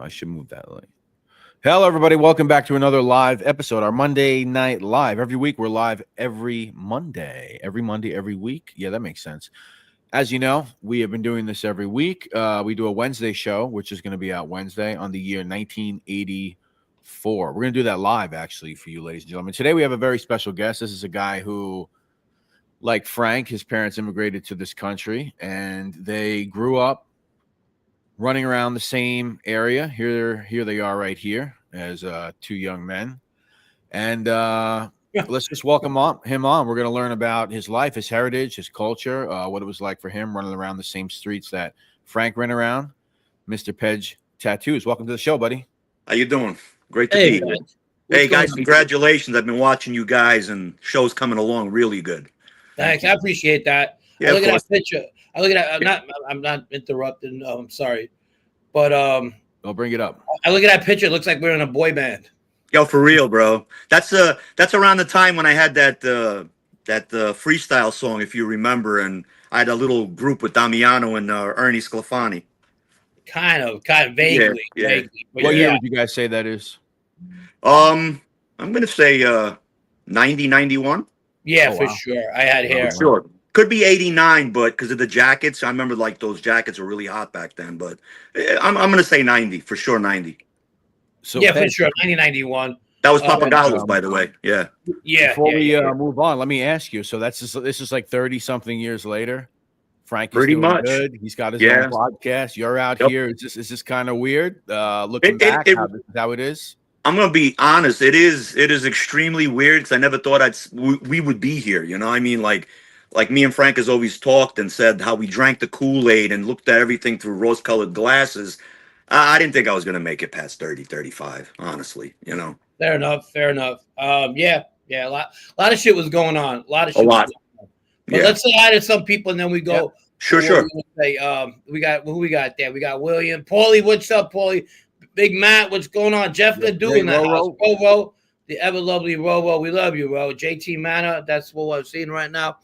I should move that late. Hello, everybody. Welcome back to another live episode, our Monday Night Live. Every week, we're live every Monday. Every week. Yeah, that makes sense. As you know, we have been doing this every week. We do a Wednesday show, which is going to be out Wednesday on the year 1984. We're going to do that live, actually, for you, ladies and gentlemen. Today, we have a very special guest. This is a guy who, like Frank, his parents immigrated to this country, and they grew up running around the same area. Here they are right here as two young men. And let's just welcome him on. We're going to learn about his life, his heritage, his culture, what it was like for him running around the same streets that Frank ran around. Mr. Pedge Tattoos, welcome to the show, buddy. How you doing? Great to be here. Hey, guys, congratulations. I've been watching you guys, and show's coming along really good. Thanks. I appreciate that. Yeah, I look at that picture. I look at that. I'm not interrupting. I'm sorry. But I'll bring it up. I look at that picture. It looks like we're in a boy band. Yo, for real, bro. That's around the time when I had that freestyle song, if you remember, and I had a little group with Damiano and Ernie Sclafani. Kind of vaguely. Yeah. Vaguely. What year would you guys say that is? I'm gonna say 90, 91. Yeah, for sure. I had hair. For sure. Could be 89, but because of the jackets, I remember like those jackets were really hot back then. But I'm gonna say 90 for sure. 90. So yeah, for sure. 90-91. That was Papagallos, by the way. Yeah. Yeah. Before we move on, let me ask you. So this is like 30-something years later. Frank is pretty doing much good. He's got his own podcast. You're out here. Is this kind of weird? Looking back, how it is. I'm gonna be honest. It is extremely weird because I never thought we would be here. You know, I mean, like me and Frank has always talked and said how we drank the Kool-Aid and looked at everything through rose-colored glasses. I didn't think I was gonna make it past 30, 35. Honestly, you know. Fair enough. Yeah. A lot of shit was going on. But let's say hi to some people and then we go. Yeah. Sure. Say, we got who we got there. We got William, Paulie. What's up, Paulie? Big Matt, what's going on? Jeff Ledoux in the house. Rovo, the ever lovely Rovo. We love you, Ro. JT Manor, that's what I'm seeing right now.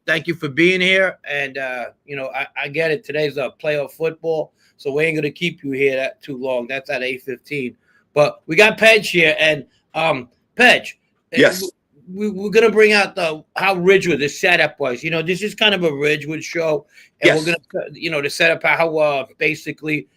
Thank you for being here. And I get it. Today's a playoff football, so we ain't gonna keep you here that too long. That's at 8:15. But we got Pedge here, and Pedge. Yes. We're gonna bring out how Ridgewood the setup was. You know, this is kind of a Ridgewood show, and we're gonna to set up how basically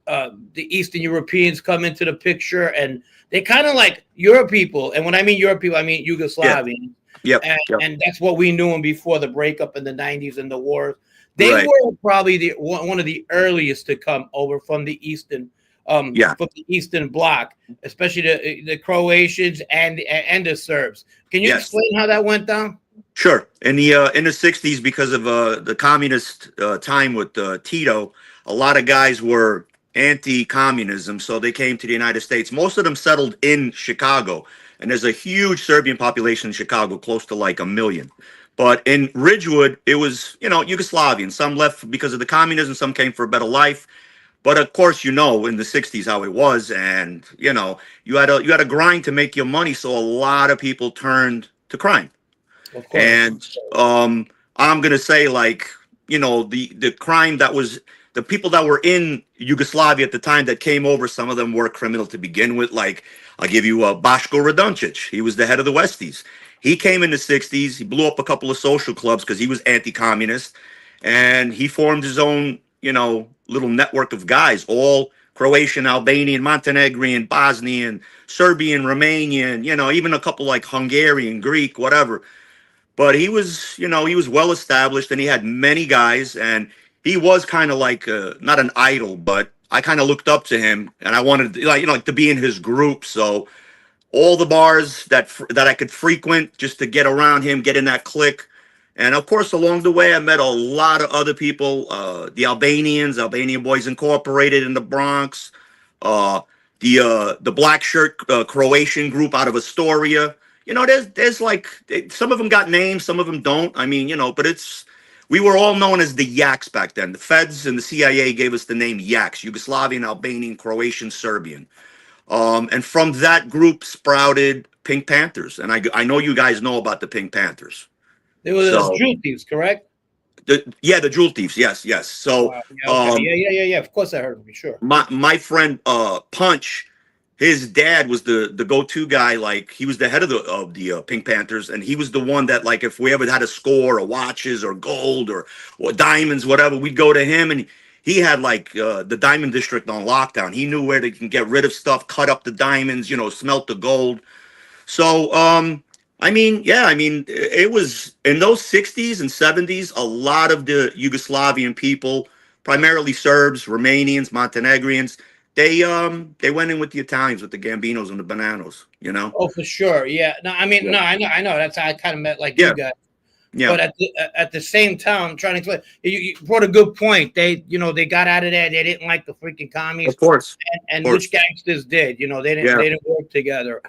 the Eastern Europeans come into the picture, and they kind of like Europe people. And when I mean Europe people, I mean Yugoslavians. Yep. And that's what we knew them before the breakup in the 90s and the wars. They were probably one of the earliest to come over from the Eastern. From the Eastern Bloc, especially the Croatians and the Serbs. Can you explain how that went down? Sure. In the 60s, because of the communist time with Tito, a lot of guys were anti-communism, so they came to the United States. Most of them settled in Chicago, and there's a huge Serbian population in Chicago, close to like 1 million. But in Ridgewood, it was Yugoslavian. Some left because of the communism, some came for a better life. But of course, in the 60s how it was, and you had a grind to make your money, so a lot of people turned to crime. And I'm gonna say, the crime that was the people that were in Yugoslavia at the time that came over, some of them were criminal to begin with. Like, I'll give you Boško Radoncic. He was the head of the Westies. He came in the 60s. He blew up a couple of social clubs because he was anti-communist, and he formed his own little network of guys, all Croatian, Albanian, Montenegrin, Bosnian, Serbian, Romanian, even a couple like Hungarian, Greek, whatever. But he was well established, and he had many guys, and he was kind of like not an idol, but I kind of looked up to him, and I wanted to be in his group. So all the bars that I could frequent just to get around him, get in that clique. And of course, along the way, I met a lot of other people, the Albanians, Albanian Boys Incorporated in the Bronx, the Black Shirt Croatian group out of Astoria. There's like, some of them got names, some of them don't. I mean, but we were all known as the Yaks back then. The feds and the CIA gave us the name Yaks, Yugoslavian, Albanian, Croatian, Serbian. And from that group sprouted Pink Panthers. And I know you guys know about the Pink Panthers. They were the Drupis, correct? The jewel thieves. Yes, yes. So, yeah, okay. Yeah. Of course, I heard of him. Sure. my friend Punch, his dad was the go-to guy. Like he was the head of the Pink Panthers, and he was the one that like if we ever had a score or watches or gold or diamonds, whatever, we'd go to him, and he had like the diamond district on lockdown. He knew where they can get rid of stuff, cut up the diamonds, smelt the gold. So, I mean, yeah, I mean, it was in those 60s and 70s, a lot of the Yugoslavian people, primarily Serbs, Romanians, Montenegrins, they went in with the Italians, with the Gambinos and the Bananos, Oh, for sure. Yeah. No, I mean, Yeah. no, I know. That's how I kind of met like Yeah. you guys. Yeah. But at the same time, I'm trying to explain. You brought a good point. They got out of there. They didn't like the freaking commies. Of course. And Of course. which gangsters did? They didn't. Yeah. They didn't work together.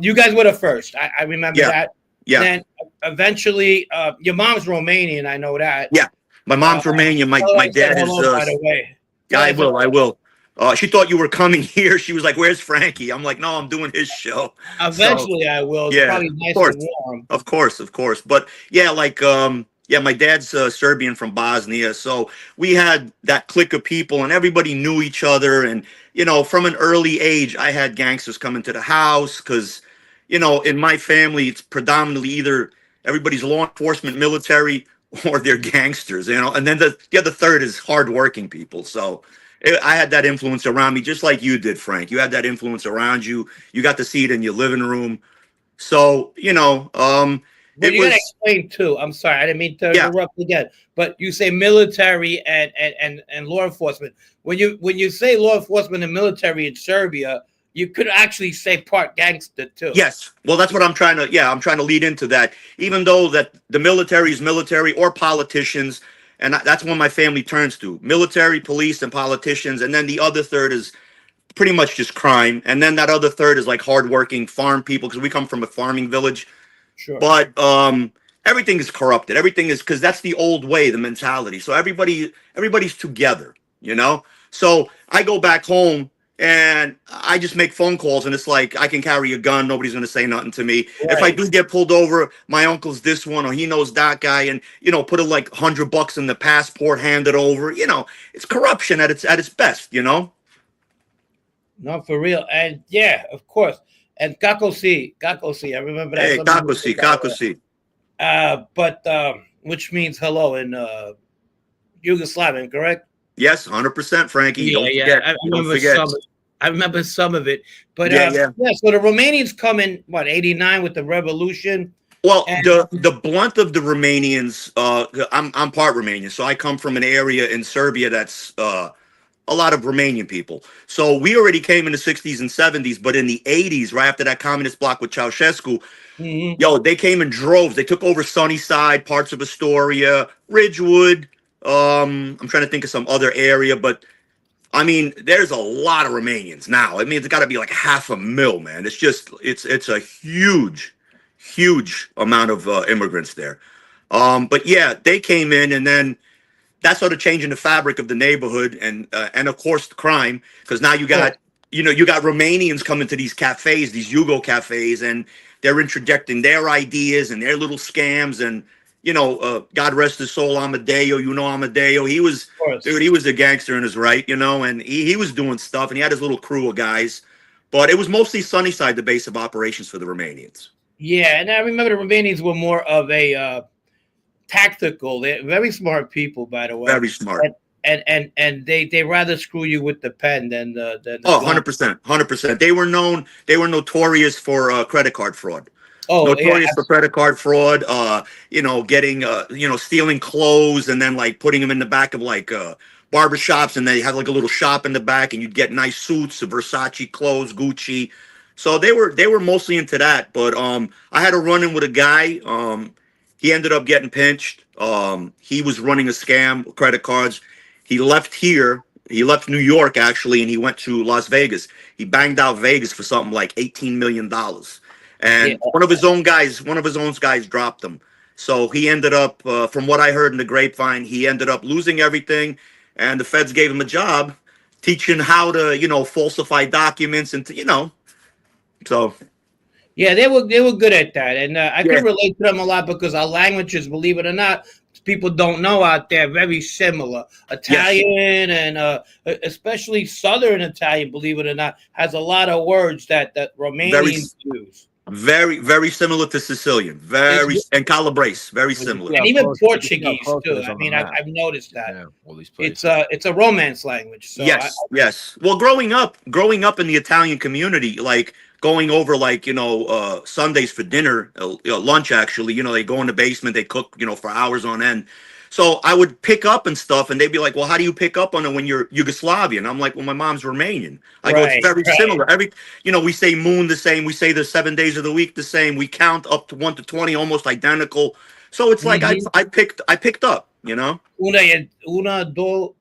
You guys were the first. I remember Yeah. that. Yeah. Then eventually, your mom's Romanian. I know that. Yeah. My mom's Romanian. My dad is. By the way. Yeah, I will. She thought you were coming here. She was like, "Where's Frankie?" I'm like, "No, I'm doing his show." Eventually, I will. It's probably nice and warm. Of course. But yeah, like my dad's Serbian from Bosnia, so we had that clique of people, and everybody knew each other. And from an early age, I had gangsters coming to the house because, in my family, it's predominantly either everybody's law enforcement, military, or they're gangsters. And then the other third is hardworking people. So I had that influence around me, just like you did, Frank. You had that influence around you. You got to see it in your living room. So, But you gotta explain too. I'm sorry, I didn't mean to interrupt again. But you say military and law enforcement. When you say law enforcement and military in Serbia, you could actually say part gangster too. Yes. Well, that's what I'm trying to lead into that. Even though that the military is military or politicians, and that's what my family turns to: military, police, and politicians. And then the other third is pretty much just crime. And then that other third is like hardworking farm people, because we come from a farming village. Sure. But everything is corrupted. Everything is, because that's the old way, the mentality. So everybody's together, So I go back home and I just make phone calls, and it's like I can carry a gun. Nobody's going to say nothing to me. Right. If I do get pulled over, my uncle's this one, or he knows that guy, and put a like $100 in the passport, hand it over. It's corruption at its best. No, for real. And yeah, of course. And Kakosi, I remember that. Hey, Kakosi. But which means hello in Yugoslavian, correct? Yes, 100%, Frankie. Don't forget. I remember some of it. But yeah. So the Romanians come in what, 89 with the revolution. Well, the blunt of the Romanians, I'm part Romanian, so I come from an area in Serbia that's a lot of Romanian people. So we already came in the 60s and 70s, but in the 80s, right after that communist bloc with Ceausescu, they came in droves. They took over Sunnyside, parts of Astoria, Ridgewood. I'm trying to think of some other area, but I mean, there's a lot of Romanians now. I mean, it's got to be like 500,000, man. It's just, it's a huge amount of immigrants there. But yeah, they came in, and then that started changing the fabric of the neighborhood, and of course the crime, because now you got Romanians coming to these cafes, these Yugo cafes, and they're interjecting their ideas and their little scams. And God rest his soul, Amadeo. Amadeo. He was a gangster in his right, and he was doing stuff, and he had his little crew of guys. But it was mostly Sunnyside, the base of operations for the Romanians. Yeah, and I remember the Romanians were more of a tactical. They're very smart people, by the way. Very smart. And they rather screw you with the pen than the 100%. They were notorious for credit card fraud. Notorious for credit card fraud, getting stealing clothes and then like putting them in the back of like barbershops, and they had like a little shop in the back, and you'd get nice suits, Versace clothes, Gucci. So they were mostly into that. But I had a run-in with a guy. He ended up getting pinched. He was running a scam with credit cards. He left here. He left New York actually, and he went to Las Vegas. He banged out Vegas for something like $18 million. And one of his own guys dropped him. So he ended up, from what I heard in the grapevine, he ended up losing everything, and the feds gave him a job teaching how to, falsify documents and so. Yeah, they were good at that, and I can relate to them a lot because our languages, believe it or not, people don't know out there, very similar. Italian and especially Southern Italian, believe it or not, has a lot of words that Romanians use. Very, very similar to Sicilian. And Calabrese, very similar. And even Portuguese too. I mean, I've noticed that. Yeah, all these places. It's a Romance language. So yes. Well, growing up in the Italian community, like going over, like, Sundays for dinner, lunch actually, they go in the basement, they cook, for hours on end. So I would pick up and stuff, and they'd be like, well, how do you pick up on it when you're Yugoslavian? I'm like, well, my mom's Romanian. I go, it's very similar. We say moon the same. We say the 7 days of the week the same. We count up to 1 to 20, almost identical. So it's like I picked up, Una, due,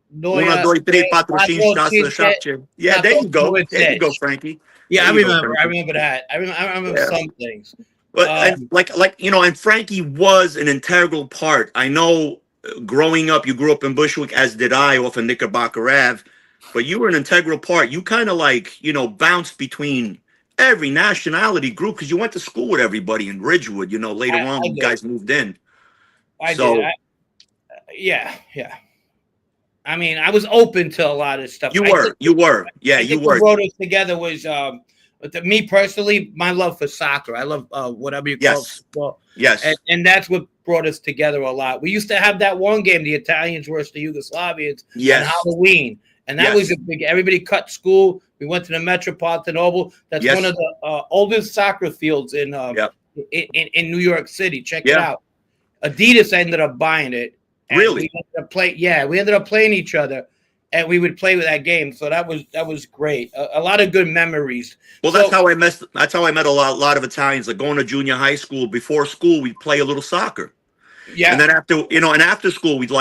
tre, quattro, cinque, sei. Yeah, there you go. There you go, Frankie. Yeah, I remember that. I remember some things. But and Frankie was an integral part. I know growing up, you grew up in Bushwick, as did I, off of Knickerbocker Ave. But you were an integral part. You kind of bounced between every nationality group because you went to school with everybody in Ridgewood. Later on, you guys moved in. I did. Yeah. I mean, I was open to a lot of stuff. You were. Yeah, you were. What brought us together was, me personally, my love for soccer. I love whatever you call football. Yes. And that's what brought us together a lot. We used to have that one game, the Italians versus the Yugoslavians, on Halloween. And that was a big, everybody cut school. We went to the Metropolitan Oval. That's one of the oldest soccer fields in New York City. Check it out. Adidas ended up buying it. Really? We ended up playing each other, and we would play with that game. So that was great. A lot of good memories. Well, that's how I met a lot of Italians. Like going to junior high school. Before school, we'd play a little soccer. Yeah. And then after school, we'd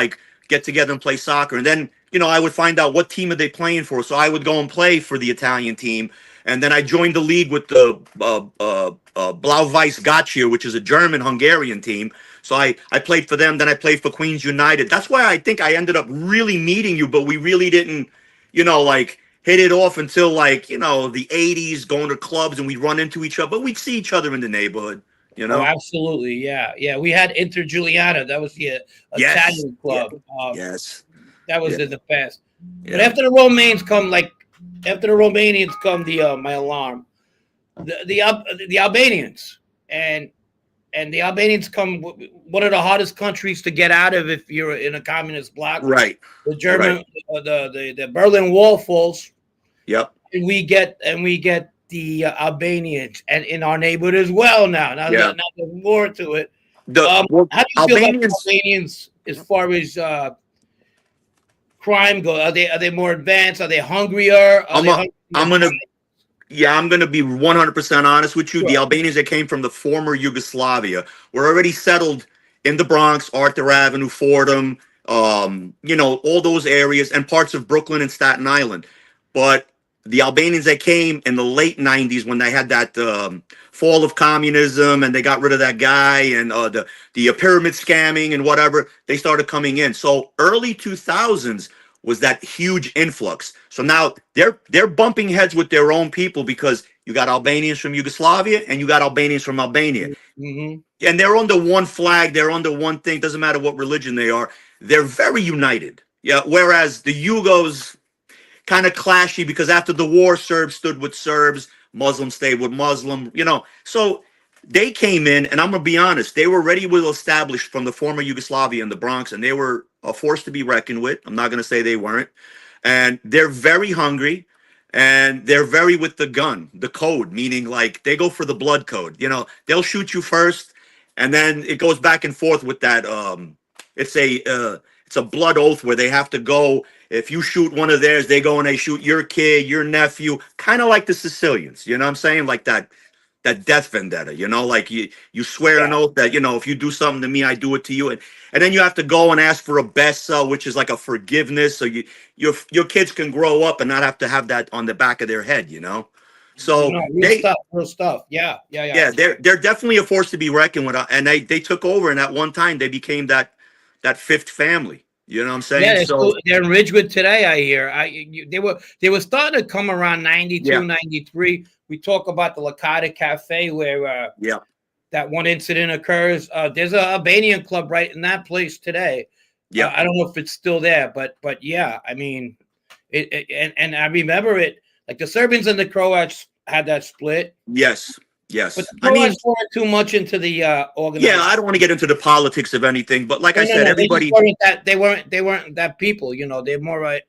get together and play soccer. And then I would find out what team are they playing for. So I would go and play for the Italian team. And then I joined the league with the Blau-Weiß Gotcha, which is a German-Hungarian team. So I played for them. Then I played for Queens United. That's why I think I ended up really meeting you, but we really didn't, hit it off until the 80s, going to clubs, and we'd run into each other. But we'd see each other in the neighborhood, Oh, absolutely. Yeah. We had Inter Giuliano. That was the Italian club. That was the best. Yeah. But after the Romanians come, my alarm, the Albanians, and the Albanians come one of the hardest countries to get out of if you're in a communist bloc. Right. The German, the Berlin Wall falls. Yep. And we get the Albanians and in our neighborhood as well now. Now there's more to it. How do you feel about Albanians as far as crime go? Are they more advanced? Are they hungrier? I'm gonna be 100% honest with you. Sure. The Albanians that came from the former Yugoslavia were already settled in the Bronx, Arthur Avenue, Fordham, all those areas and parts of Brooklyn and Staten Island. But the Albanians that came in the late 90s when they had that fall of communism and they got rid of that guy and the pyramid scamming and whatever, they started coming in. So early 2000s was that huge influx. So now they're bumping heads with their own people because you got Albanians from Yugoslavia and you got Albanians from Albania. Mm-hmm. And they're under one flag. They're under one thing. Doesn't matter what religion they are. They're very united. Yeah. Whereas the Yugos kind of clashy because after the war, Serbs stood with Serbs, Muslims stayed with Muslim, So they came in, and I'm going to be honest, they were already well established from the former Yugoslavia in the Bronx, and they were a force to be reckoned with. I'm not going to say they weren't. And they're very hungry, and they're very with the gun, the code, meaning they go for the blood code. They'll shoot you first, and then it goes back and forth with that. It's a blood oath where they have to go. If you shoot one of theirs, they go and they shoot your kid, your nephew, kind of like the Sicilians. You know what I'm saying? Like that death vendetta, you swear an oath that, if you do something to me, I do it to you. And then you have to go and ask for a besa, which is like a forgiveness. So your kids can grow up and not have to have that on the back of their head, So real stuff. Yeah. Yeah, they're definitely a force to be reckoned with. And they took over, and at one time they became that fifth family. You know what I'm saying? Yeah, they're in Ridgewood today, I hear. They were starting to come around 92, 93. We talk about the Lakata Cafe where that one incident occurs. There's a Albanian club right in that place today. Yeah, I don't know if it's still there, but yeah, I mean, and I remember it. Like the Serbians and the Croats had that split. yes. But the Croats weren't too much into the organization. Yeah, I don't want to get into the politics of anything, but like I said, everybody they weren't that people. You know, they're more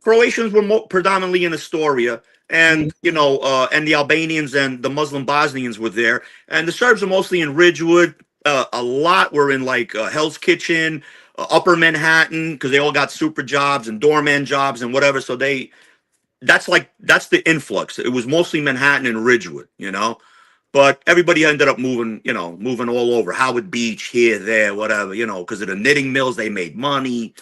Croatians were predominantly in Astoria, and and the Albanians and the Muslim Bosnians were there, and the Serbs are mostly in Ridgewood. A lot were in like Hell's Kitchen, Upper Manhattan, because they all got super jobs and doorman jobs and whatever. So that's the influx. It was mostly Manhattan and Ridgewood, But everybody ended up moving all over. Howard Beach, here, there, whatever, because of the knitting mills, they made money,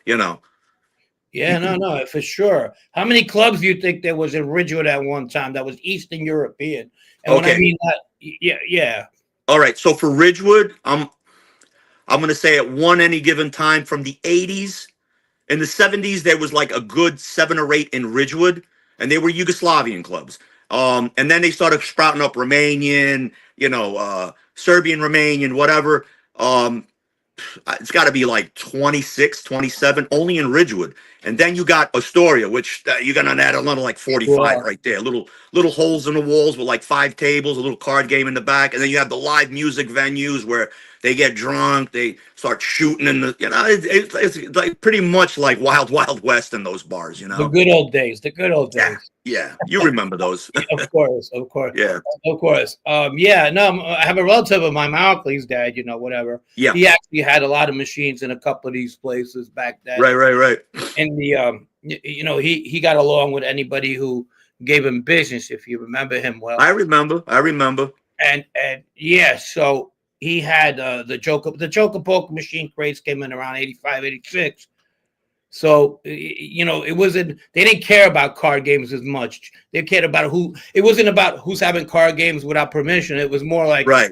Yeah, no, for sure. How many clubs do you think there was in Ridgewood at one time that was Eastern European? And when I mean that, yeah. All right, so for Ridgewood, I'm going to say at any given time from the 80s, in the 70s, there was like a good 7 or 8 in Ridgewood, and they were Yugoslavian clubs. And then they started sprouting up Romanian, Serbian, Romanian, whatever. It's got to be like 26, 27, only in Ridgewood. And then you got Astoria, which you're going to add another like 45 right there. Little holes in the walls with like 5 tables, a little card game in the back. And then you have the live music venues where they get drunk, they start shooting in the, it's like pretty much like Wild Wild West in those bars, The good old days. Yeah, you remember those. Of course. Yeah. Of course. I have a relative of mine, Malcolm's dad, whatever. Yeah. He actually had a lot of machines in a couple of these places back then. Right. And he got along with anybody who gave him business, if you remember him well. I remember. And yeah, so he had the Joker poker machine craze came in around 85, 86. So, it wasn't, they didn't care about card games as much. They cared about it wasn't about who's having card games without permission. It was more like, right.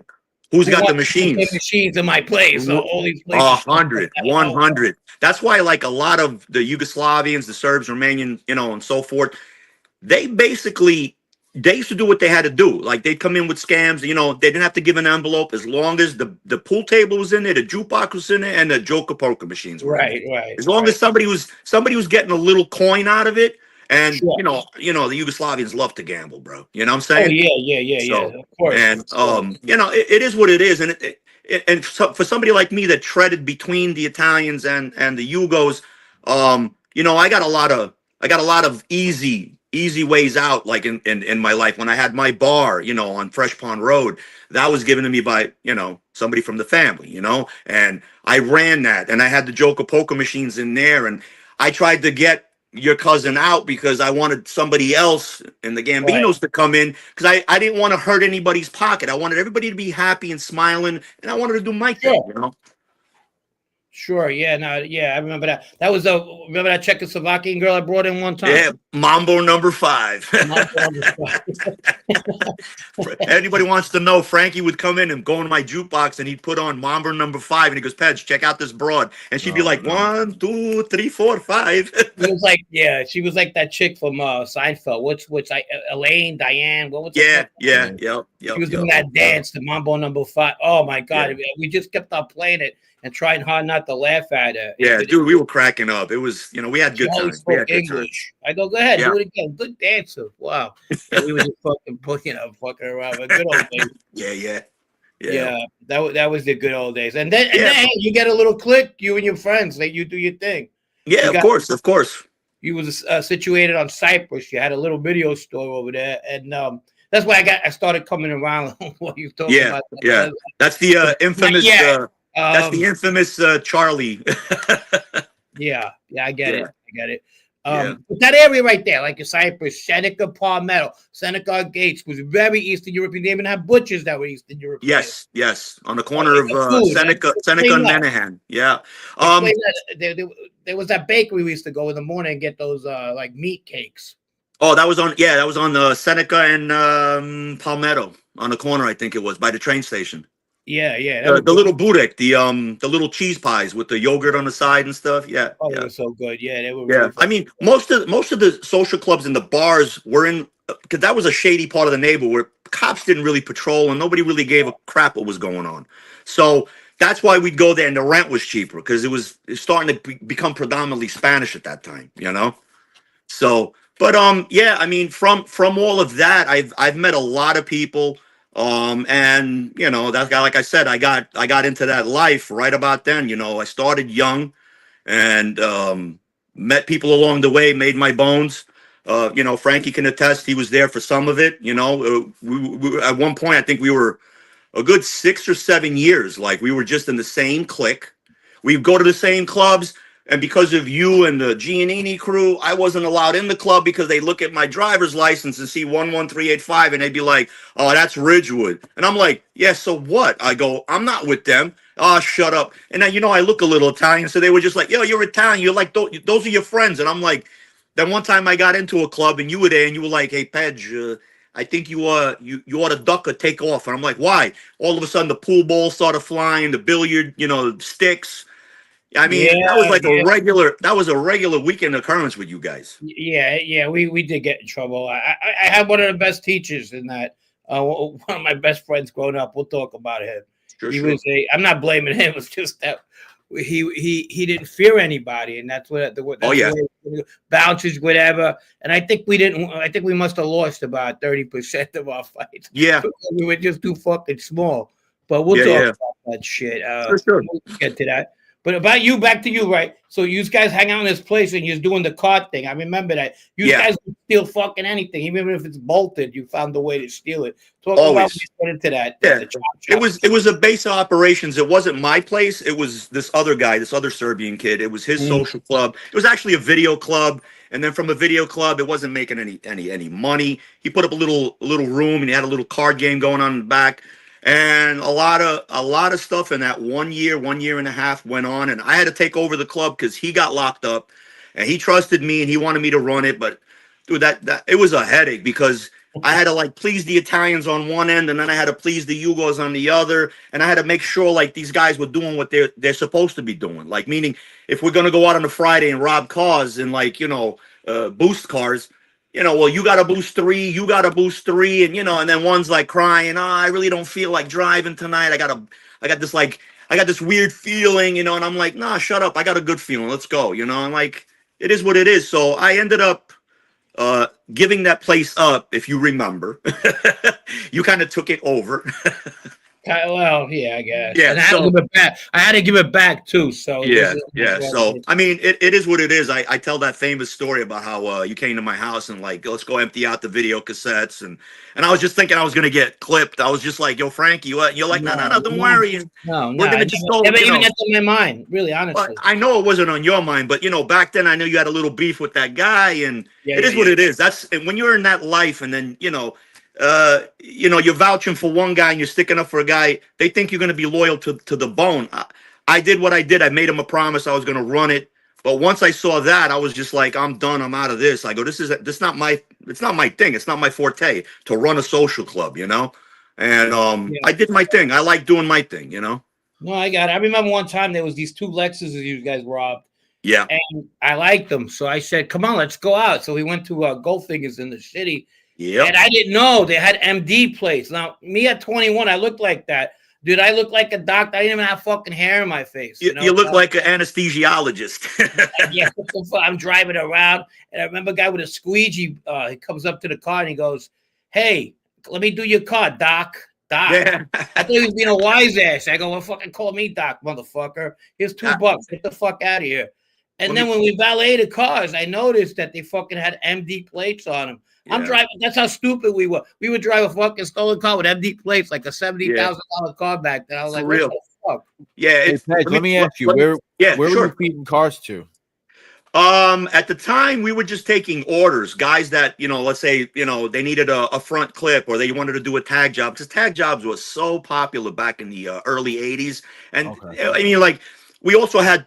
Who's got the machines? Machines in my place. So all these places. 100. That's why, like a lot of the Yugoslavians, the Serbs, Romanian, and so forth, they used to do what they had to do. Like they'd come in with scams, they didn't have to give an envelope as long as the pool table was in there, the jukebox was in there, and the Joker poker machines were in there. Right. As long as somebody was getting a little coin out of it. And the Yugoslavians love to gamble, bro. You know what I'm saying? Oh, yeah. Of course. And it is what it is. And for somebody like me that treaded between the Italians and the Yugos, I got a lot of easy ways out, like in my life. When I had my bar, on Fresh Pond Road, that was given to me by somebody from the family, and I ran that, and I had the Joker poker machines in there, and I tried to get your cousin out because I wanted somebody else in the Gambinos to come in, because I didn't want to hurt anybody's pocket. I wanted everybody to be happy and smiling, and I wanted to do my thing, Sure, yeah, I remember that. That was remember that Czechoslovakian girl I brought in one time? Yeah, Mambo number 5. Anybody wants to know, Frankie would come in and go in my jukebox and he'd put on Mambo number 5 and he goes, Pedge, check out this broad. And she'd be like, 1, 2, 3, 4, 5. It was like, she was like that chick from Seinfeld, which Elaine, Diane, what was it? Yeah. She was doing that dance to Mambo number 5. Oh my God. Yeah. We just kept on playing it and trying hard not to laugh at it. Yeah, dude, we were cracking up. It was, we had good times. We had English. I go ahead, do it again. Good dancer. Wow. And we were just fucking around. Good old days. Yeah. That was the good old days. And then you get a little clique, you and your friends, like you do your thing. Yeah, of course. You was situated on Cyprus. You had a little video store over there, and that's why I started coming around. What you talking about? Yeah. That's the infamous. That's the infamous Charlie. yeah, I get it. But that area right there, like Cyprus, Seneca, Palmetto, Seneca Gates, was very Eastern European. They even have butchers that were Eastern European. Yes, on the corner of Seneca and Menahan. Yeah. There was that bakery we used to go in the morning and get those like meat cakes. Oh, that was on Seneca and Palmetto on the corner. I think it was by the train station. Yeah. The little burek, the little cheese pies with the yogurt on the side and stuff. Yeah. Oh, they were so good. Yeah, they were. Yeah, really I mean, most of the social clubs and the bars were in, because that was a shady part of the neighborhood cops didn't really patrol, and nobody really gave a crap what was going on. So that's why we'd go there, and the rent was cheaper because it's starting to become predominantly Spanish at that time, you know. So, but yeah, I mean, from all of that, I've met a lot of people, and you know, that guy, like I said, I got into that life right about then. You know, I started young, and met people along the way, made my bones. You know, Frankie can attest; he was there for some of it. You know, we at one point, I think we were a good 6 or 7 years. Like we were just in the same clique. We'd go to the same clubs. And because of you and the Giannini crew, I wasn't allowed in the club because they look at my driver's license and see 11385 and they'd be like, oh, that's Ridgewood. And I'm like, yeah, so what? I go, I'm not with them. Oh, shut up. And then, you know, I look a little Italian. So they were just like, yo, you're Italian. You're like, those are your friends. And I'm like, then one time I got into a club and you were there and you were like, hey, Pedge, I think you ought to duck or take off. And I'm like, why? All of a sudden the pool balls started flying, the billiard, you know, sticks. I mean, that was like a regular weekend occurrence with you guys. Yeah, we did get in trouble. I had one of the best teachers in that. One of my best friends growing up. We'll talk about him. Was I'm not blaming him. It's just that he didn't fear anybody, and that's what bouncers, whatever. And I think we must have lost about 30% of our fights. Yeah, we were just too fucking small. But we'll talk about that shit. We'll get to that. But about you, back to you, right? So you guys hang out in this place and you're doing the card thing. I remember that. You guys would steal fucking anything, even if it's bolted. You found a way to steal it. Talk about when you went into that. Yeah, it was a base of operations. It wasn't my place. It was this other guy, this other Serbian kid. It was his social club. It was actually a video club. And then from a video club, it wasn't making any money. He put up a little room and he had a little card game going on in the back. And a lot of stuff in that 1 year and a half went on, and I had to take over the club because he got locked up, and he trusted me and he wanted me to run it. But dude, that it was a headache because I had to like please the Italians on one end, and then I had to please the Yugos on the other, and I had to make sure like these guys were doing what they're supposed to be doing. Like meaning, if we're gonna go out on a Friday and rob cars and like boost cars. You know, well, you got to boost 3, you got to boost 3, and you know, and then one's like crying, oh, I really don't feel like driving tonight. I got this weird feeling, you know, and I'm like, nah, shut up. I got a good feeling. Let's go. You know, I'm like, it is what it is. So I ended up giving that place up, if you remember. You kind of took it over. Well, yeah, I guess. Yeah, and I had to give it back too. So yeah. So I mean, it is what it is. I tell that famous story about how you came to my house and like, let's go empty out the video cassettes, and I was just thinking I was gonna get clipped. I was just like, yo, Frankie, what? You're like, no, don't worry. No, we're gonna just go. Never even entered my mind, really, honestly. But I know it wasn't on your mind, but you know, back then I knew you had a little beef with that guy, and it is what it is. That's when you're in that life, and then you're vouching for one guy and you're sticking up for a guy. They think you're going to be loyal to the bone. I did what I did. I made him a promise I was going to run it. But once I saw that, I was just like, I'm done. I'm out of this. I go, it's not my thing. It's not my forte to run a social club, you know? And I did my thing. I like doing my thing, you know? No, I got it. I remember one time there was these 2 Lexuses you guys robbed. Yeah. And I liked them. So I said, come on, let's go out. So we went to Goldfingers in the city. Yeah, and I didn't know they had MD plates. Now, me at 21, I looked like that. Dude, I looked like a doctor. I didn't even have fucking hair in my face. You look like an anesthesiologist. Yeah, I'm driving around, and I remember a guy with a squeegee. He comes up to the car, and he goes, hey, let me do your car, Doc. Yeah. I thought he was being a wise ass. I go, well, fucking call me Doc, motherfucker. Here's $2. Get the fuck out of here. And then when we valeted cars, I noticed that they fucking had MD plates on them. Yeah. I'm driving. That's how stupid we were. We would drive a fucking stolen car with MD plates, like a $70,000 car back then. I was like, real. What the fuck? Yeah. Hey, let me ask you, where were you feeding cars to? At the time, we were just taking orders. Guys that, let's say, they needed a front clip or they wanted to do a tag job. Because tag jobs was so popular back in the early 80s. And I mean, like, we also had,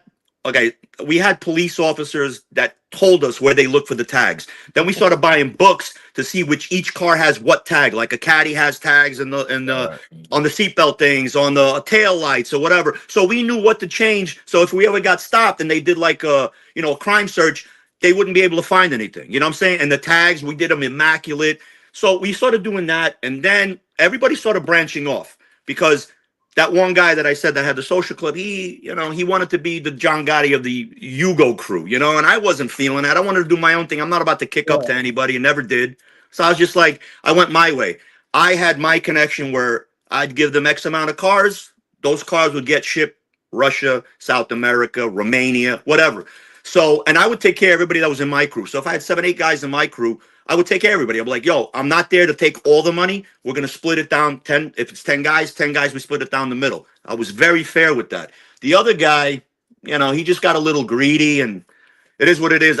we had police officers that told us where they look for the tags. Then we started buying books to see which each car has what tag. Like a caddy has tags on the seatbelt things, on the tail lights or whatever. So we knew what to change. So if we ever got stopped and they did like a crime search, they wouldn't be able to find anything. You know what I'm saying? And the tags, we did them immaculate. So we started doing that, and then everybody started branching off because that one guy that I said that had the social club, he wanted to be the John Gotti of the Yugo crew, and I wasn't feeling that. I wanted to do my own thing. I'm not about to kick up to anybody, and never did. So I was just like, I went my way. I had my connection where I'd give them X amount of cars. Those cars would get shipped Russia, South America, Romania, whatever. So, and I would take care of everybody that was in my crew. So if I had 7, 8 guys in my crew, I would take care of everybody. I'd be like, yo, I'm not there to take all the money. We're going to split it down 10. If it's 10 guys, we split it down the middle. I was very fair with that. The other guy, he just got a little greedy, and it is what it is.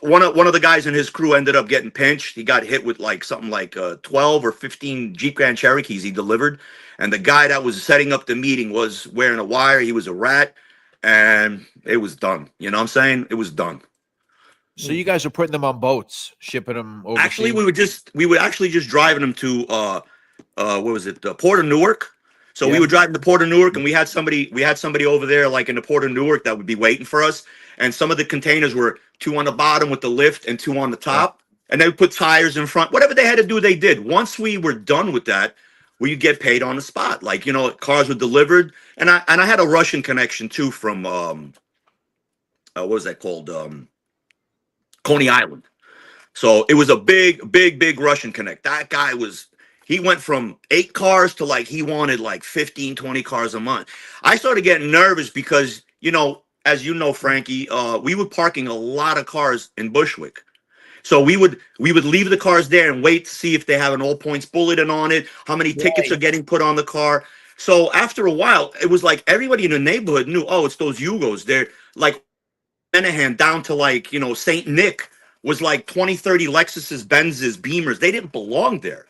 One of the guys in his crew ended up getting pinched. He got hit with something like 12 or 15 Jeep Grand Cherokees he delivered. And the guy that was setting up the meeting was wearing a wire. He was a rat, and it was done. You know what I'm saying? It was done. So you guys are putting them on boats, shipping them overseas? Actually, we were actually just driving them to what was it? Port of Newark. So we were driving to Port of Newark, and we had somebody over there like in the Port of Newark that would be waiting for us. And some of the containers were 2 on the bottom with the lift and 2 on the top. And they would put tires in front. Whatever they had to do, they did. Once we were done with that, we would get paid on the spot. Cars were delivered. And I had a Russian connection too from what was that called? Coney Island. So it was a big Russian connect. That guy he went from 8 cars to he wanted 15, 20 cars a month. I started getting nervous because, as you know, Frankie, we were parking a lot of cars in Bushwick. So we would leave the cars there and wait to see if they have an all points bulletin on it, how many tickets are getting put on the car. So after a while, it was like everybody in the neighborhood knew, oh, it's those Yugos. They're like Menahan down to St. Nick was 20, 30 Lexuses, Benzes, Beamers. They didn't belong there,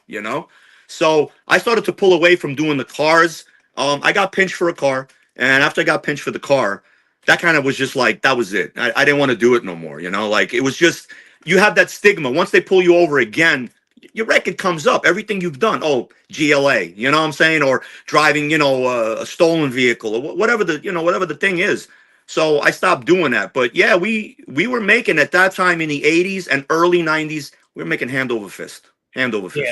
So I started to pull away from doing the cars. I got pinched for a car. And after I got pinched for the car, that kind of was just that was it. I didn't want to do it no more, it was just, you have that stigma. Once they pull you over again, your record comes up. Everything you've done. Oh, GLA, you know what I'm saying? Or driving, a stolen vehicle or whatever the thing is. So I stopped doing that. But yeah, we were making at that time in the 80s and early 90s, we were making hand over fist. Yeah.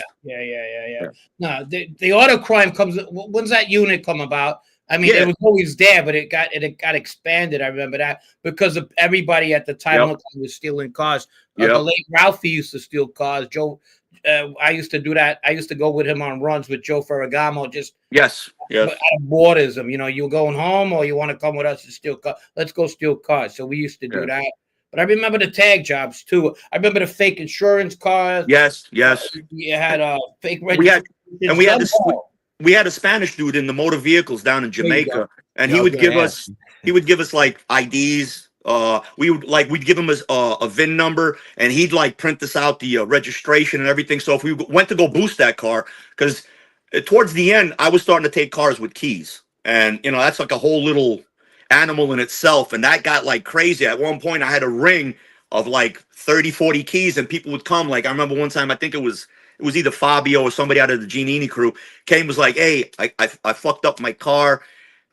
No, the auto crime comes. When's that unit come about? I mean, it was always there, but it got expanded. I remember that because of everybody at the time was stealing cars. The late Ralphie used to steal cars. Joe, I used to do that. I used to go with him on runs with Joe Ferragamo. Just out of boredom. You're going home or you want to come with us to steal cars. Let's go steal cars. So we used to do that. But I remember the tag jobs too. I remember the fake insurance cars. Yes. You had a fake registration. We had a Spanish dude in the motor vehicles down in Jamaica, and he would give us IDs. We'd give him a VIN number, and he'd print us out the registration and everything. So if we went to go boost that car, because towards the end, I was starting to take cars with keys, and that's a whole little animal in itself, and that got crazy. At one point, I had a ring of 30, 40 keys, and people would come. I remember one time, I think it was either Fabio or somebody out of the Giannini crew came, was like, hey, I fucked up my car.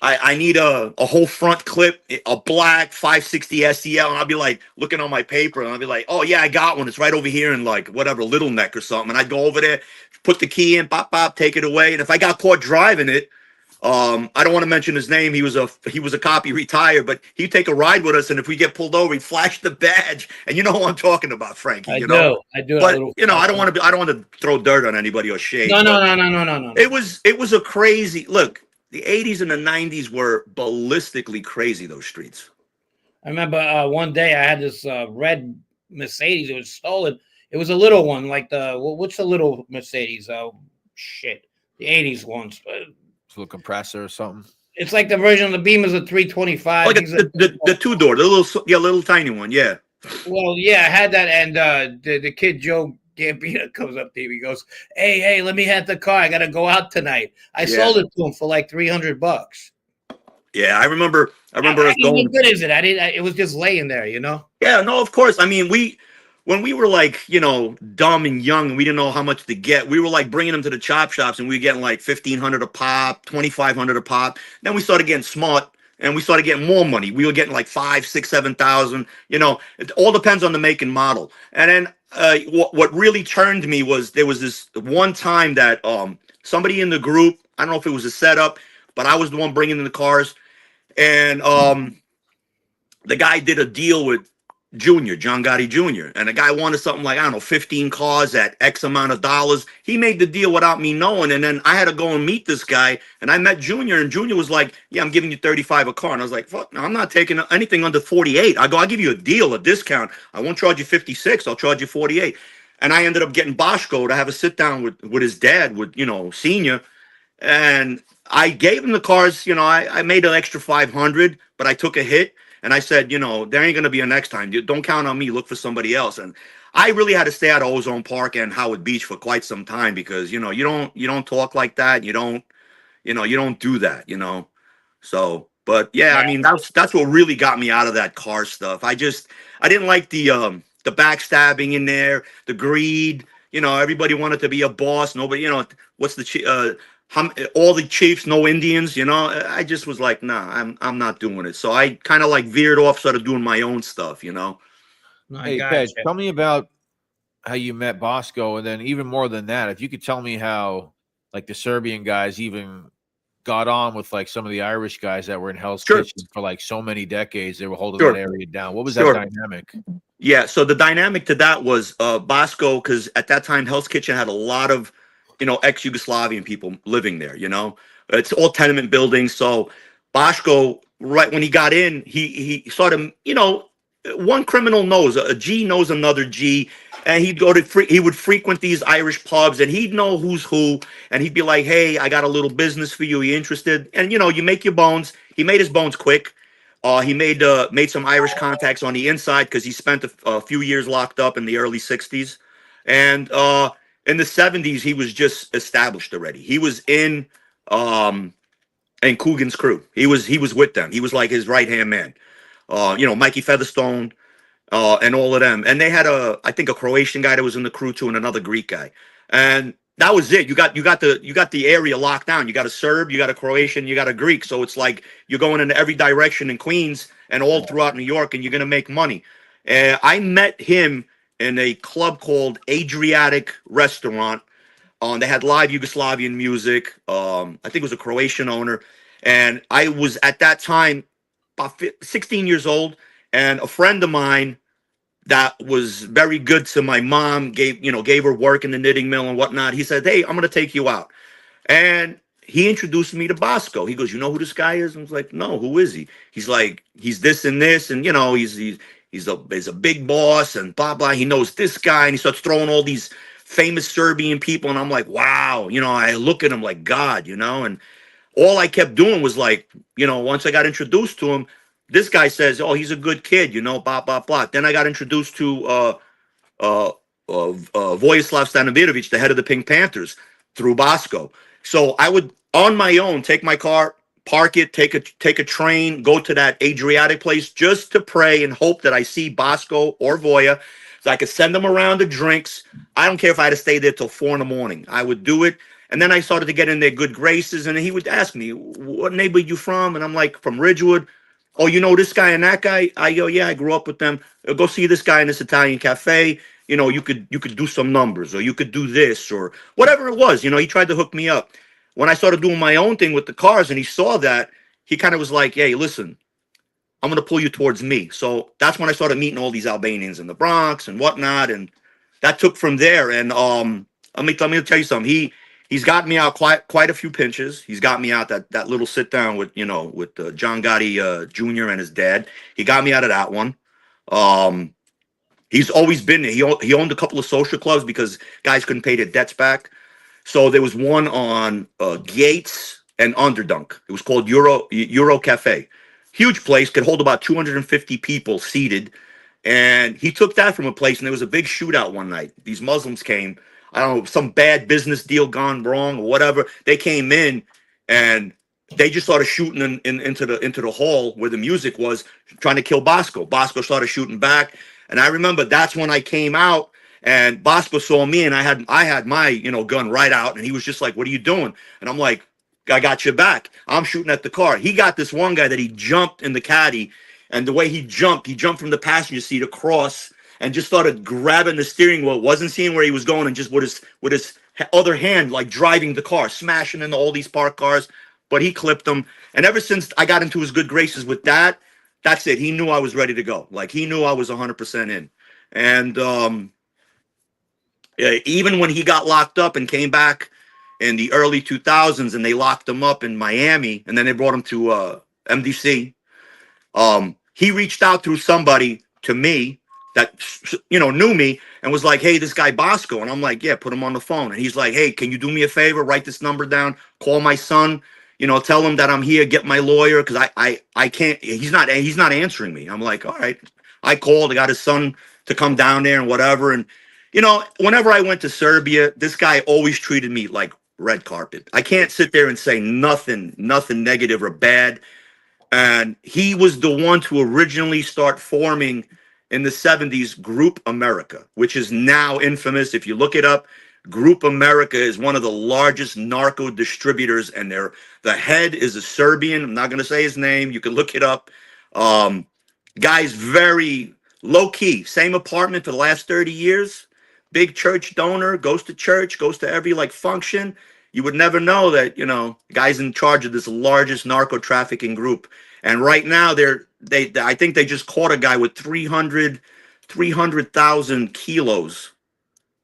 I need a whole front clip, a black 560 SEL. And I'll be looking on my paper, and I'll be like, oh yeah, I got one. It's right over here in whatever, Little Neck or something. And I'd go over there, put the key in, pop, take it away. And if I got caught driving it, I don't want to mention his name. He was a cop. He retired, but he'd take a ride with us. And if we get pulled over, he'd flash the badge. And you know who I'm talking about, Frankie. I do. But I don't want to throw dirt on anybody or shade. No. It was a crazy look. The 80s and the 90s were ballistically crazy. Those streets. I remember one day I had this red Mercedes. It was stolen. It was a little one, what's the little Mercedes? Oh shit, the 80s ones. Little compressor or something. It's like the version of the Beamer's a 325. Like the 2-door, the little tiny one. Yeah. Well, yeah, I had that, and the kid Joe Gambino comes up to me. He goes, "Hey, let me have the car. I gotta go out tonight." I sold it to him for $300. Yeah, I remember. Us going. What good is it? It was just laying there, Yeah, no, of course. I mean, when we were dumb and young and we didn't know how much to get, we were bringing them to the chop shops, and we were getting $1,500 a pop, $2,500 a pop. Then we started getting smart, and we started getting more money. We were getting $5,000, $6,000, $7,000. It all depends on the make and model. And then what really turned me was there was this one time that somebody in the group, I don't know if it was a setup, but I was the one bringing in the cars, and the guy did a deal with Junior, John Gotti Jr., and the guy wanted something like, I don't know, 15 cars at X amount of dollars. He made the deal without me knowing, and then I had to go and meet this guy, and I met Junior, and Junior was like, yeah, I'm giving you 35 a car, and I was like, fuck, no, I'm not taking anything under 48. I go, I'll give you a deal, a discount. I won't charge you 56, I'll charge you 48. And I ended up getting Boschko to have a sit down with his dad, with, you know, Senior, and I gave him the cars. You know, I made an extra 500, but I took a hit. And I said, you know, there ain't going to be a next time. Don't count on me. Look for somebody else. And I really had to stay out of Ozone Park and Howard Beach for quite some time because, you know, you don't talk like that. You don't do that, you know. So, but yeah, I mean, that's what really got me out of that car stuff. I didn't like the backstabbing in there, the greed. You know, everybody wanted to be a boss. Nobody, you know, what's the all the chiefs, no Indians, you know. I just was like, nah, I'm not doing it. So I kind of like veered off, started doing my own stuff, you know. Hey, Pedge, tell me about how you met Boschko, and then even more than that, if you could tell me how like the Serbian guys even got on with like some of the Irish guys that were in Hell's Kitchen for like so many decades. They were holding that area down. What was that dynamic? Yeah, so the dynamic to that was Boschko, because at that time Hell's Kitchen had a lot of, you know, ex-Yugoslavian people living there, you know. It's all tenement buildings. So Boschko, right when he got in, he sort of, you know, one criminal knows, a G knows another G, and he would frequent these Irish pubs, and he'd know who's who, and he'd be like, hey, I got a little business for you. Are you interested? And, you know, you make your bones. He made his bones quick. He made some Irish contacts on the inside because he spent a few years locked up in the early 60s. And in the 70s, he was just established already. He was in Coogan's crew. He was with them. He was like his right-hand man. You know, Mikey Featherstone, and all of them. And they had I think a Croatian guy that was in the crew too, and another Greek guy. And that was it. You got the area locked down. You got a Serb, you got a Croatian, you got a Greek. So it's like you're going in every direction in Queens and all throughout New York, and you're gonna make money. I met him in a club called Adriatic Restaurant. They had live Yugoslavian music. I think it was a Croatian owner. And I was at that time about 16 years old. And a friend of mine that was very good to my mom, gave her work in the knitting mill and whatnot. He said, hey, I'm going to take you out. And he introduced me to Boschko. He goes, you know who this guy is? I was like, no, who is he? He's like, he's this and this. And, you know, he's a big boss and blah, blah. He knows this guy. And he starts throwing all these famous Serbian people. And I'm like, wow. You know, I look at him like God, you know. And all I kept doing was like, you know, once I got introduced to him, this guy says, oh, he's a good kid, you know, blah, blah, blah. Then I got introduced to Vojislav Stanovirovic, the head of the Pink Panthers, through Boschko. So I would, on my own, take my car, park it, take a train, go to that Adriatic place just to pray and hope that I see Boschko or Voya, so I could send them around the drinks. I don't care if I had to stay there till 4 a.m. I would do it. And then I started to get in their good graces, and he would ask me, what neighborhood you from? And I'm like, from Ridgewood. Oh, you know this guy and that guy? I go, yeah, I grew up with them. Go see this guy in this Italian cafe. You know, you could do some numbers, or you could do this, or whatever it was. You know, he tried to hook me up. When I started doing my own thing with the cars, and he saw that, he kind of was like, hey, listen, I'm going to pull you towards me. So that's when I started meeting all these Albanians in the Bronx and whatnot. And that took from there. And let me tell you something. He's got me out quite a few pinches. He's got me out that little sit down with John Gotti Jr. and his dad. He got me out of that one. He's always been there. He owned a couple of social clubs because guys couldn't pay their debts back. So there was one on Gates and Underdunk. It was called Euro Cafe. Huge place, could hold about 250 people seated. And he took that from a place, and there was a big shootout one night. These Muslims came. I don't know, some bad business deal gone wrong or whatever. They came in and they just started shooting into the hall where the music was, trying to kill Boschko. Boschko started shooting back, and I remember that's when I came out, and Boschko saw me, and I had my gun right out, and he was just like, "What are you doing?" And I'm like, "I got your back." I'm shooting at the car. He got this one guy that he jumped in the caddy, and the way he jumped from the passenger seat across. and just started grabbing the steering wheel. Wasn't seeing where he was going, and just with his other hand, like driving the car, smashing into all these parked cars. But he clipped them. And ever since I got into his good graces with that, that's it. He knew I was ready to go. Like, he knew I was 100% in. And even when he got locked up and came back in the early 2000s, and they locked him up in Miami, and then they brought him to MDC, he reached out through somebody to me that, you know, knew me, and was like, hey, this guy Bosco. And I'm like, yeah, put him on the phone. And he's like, hey, can you do me a favor? Write this number down, call my son, you know, tell him that I'm here, get my lawyer, because I can't, he's not answering me. I'm like, all right. I called, I got his son to come down there and whatever. And, you know, whenever I went to Serbia, this guy always treated me like red carpet. I can't sit there and say nothing negative or bad. And he was the one to originally start forming in the 70s Group America, which is now infamous. If you look it up, Group America is one of the largest narco distributors, and the head is a Serbian. I'm not going to say his name. You can look it up. Guy's very low key. Same apartment for the last 30 years. Big church donor, goes to church, goes to every like function. You would never know that, you know, the guy's in charge of this largest narco trafficking group. And right now I think they just caught a guy with 300,000 kilos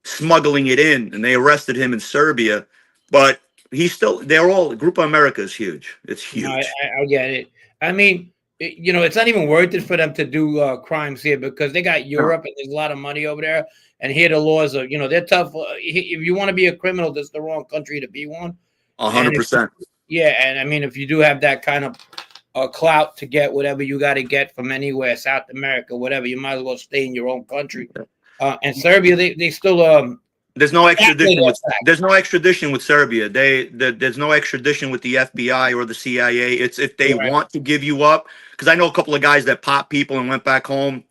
smuggling it in, and they arrested him in Serbia. But Group of America is huge. It's huge. No, I get it. I mean, you know, it's not even worth it for them to do crimes here, because they got Europe and there's a lot of money over there. And here the laws are, you know, they're tough. If you want to be a criminal, that's the wrong country to be one. 100%. Yeah, and I mean, if you do have that kind of clout to get whatever you got to get from anywhere, South America, whatever, you might as well stay in your own country. And Serbia, they still there's no extradition with Serbia. There's no extradition with the FBI or the CIA. It's if they want to give you up, because I know a couple of guys that popped people and went back home.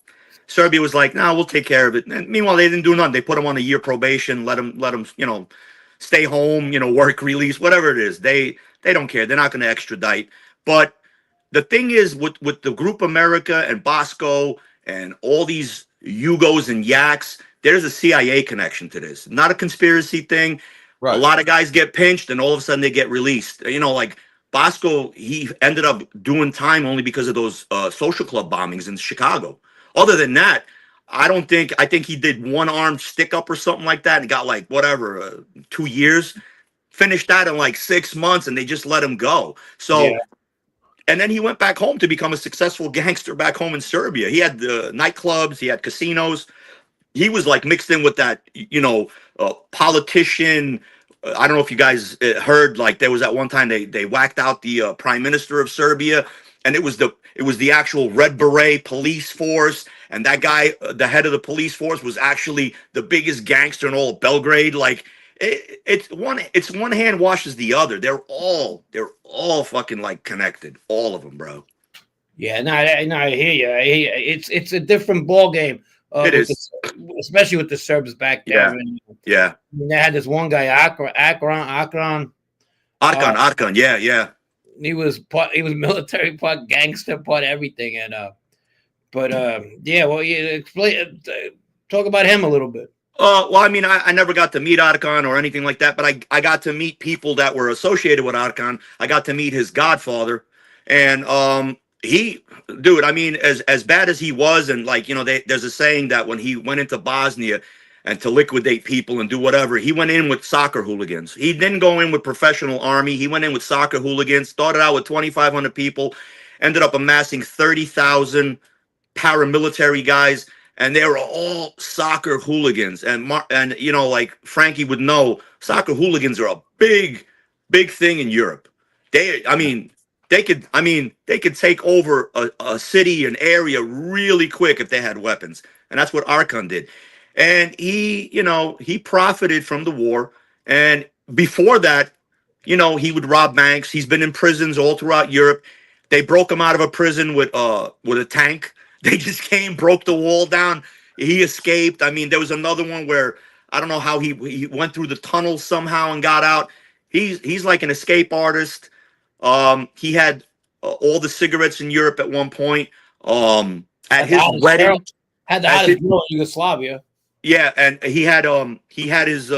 Serbia was like, "No, we'll take care of it." And meanwhile, they didn't do nothing. They put them on a year probation, let them, you know, stay home, you know, work release, whatever it is. They don't care. They're not going to extradite. But the thing is, with the Group America and Bosco and all these Yugos and Yaks, there's a CIA connection to this. Not a conspiracy thing. Right. A lot of guys get pinched, and all of a sudden they get released. You know, like Bosco, he ended up doing time only because of those social club bombings in Chicago. Other than that, I think he did one armed stick up or something like that and got like whatever 2 years. Finished that in like 6 months, and they just let him go. So, and then he went back home to become a successful gangster back home in Serbia. He had the nightclubs, he had casinos. He was like mixed in with that, you know, politician. I don't know if you guys heard, like there was at one time they whacked out the prime minister of Serbia, and it was the actual Red Beret police force, and that guy, the head of the police force, was actually the biggest gangster in all of Belgrade. Like it's one hand washes the other. They're all fucking like connected, all of them, bro. Yeah, no, I hear you. It's a different ball game. It is, especially with the Serbs back there. Yeah. I mean, they had this one guy, Arkan. Yeah. He was military, part gangster, part everything, and explain, talk about him a little bit. Well, I mean, I never got to meet Arkan or anything like that, but I got to meet people that were associated with Arkan. I got to meet his godfather, and dude, I mean, as bad as he was, and like, you know, there's a saying that when he went into Bosnia and to liquidate people and do whatever, he went in with soccer hooligans. He didn't go in with professional army. He went in with soccer hooligans, started out with 2,500 people, ended up amassing 30,000 paramilitary guys, and they were all soccer hooligans. And you know, like Frankie would know, soccer hooligans are a big thing in Europe. They could take over a city, an area really quick if they had weapons. And that's what Arkan did. And he profited from the war. And before that, you know, he would rob banks. He's been in prisons all throughout Europe. They broke him out of a prison with a tank. They just came, broke the wall down. He escaped. I mean, there was another one where I don't know how he went through the tunnel somehow and got out. He's like an escape artist. He had all the cigarettes in Europe at one point. At his wedding, Had the hottest girl in Yugoslavia. Yeah, and he had his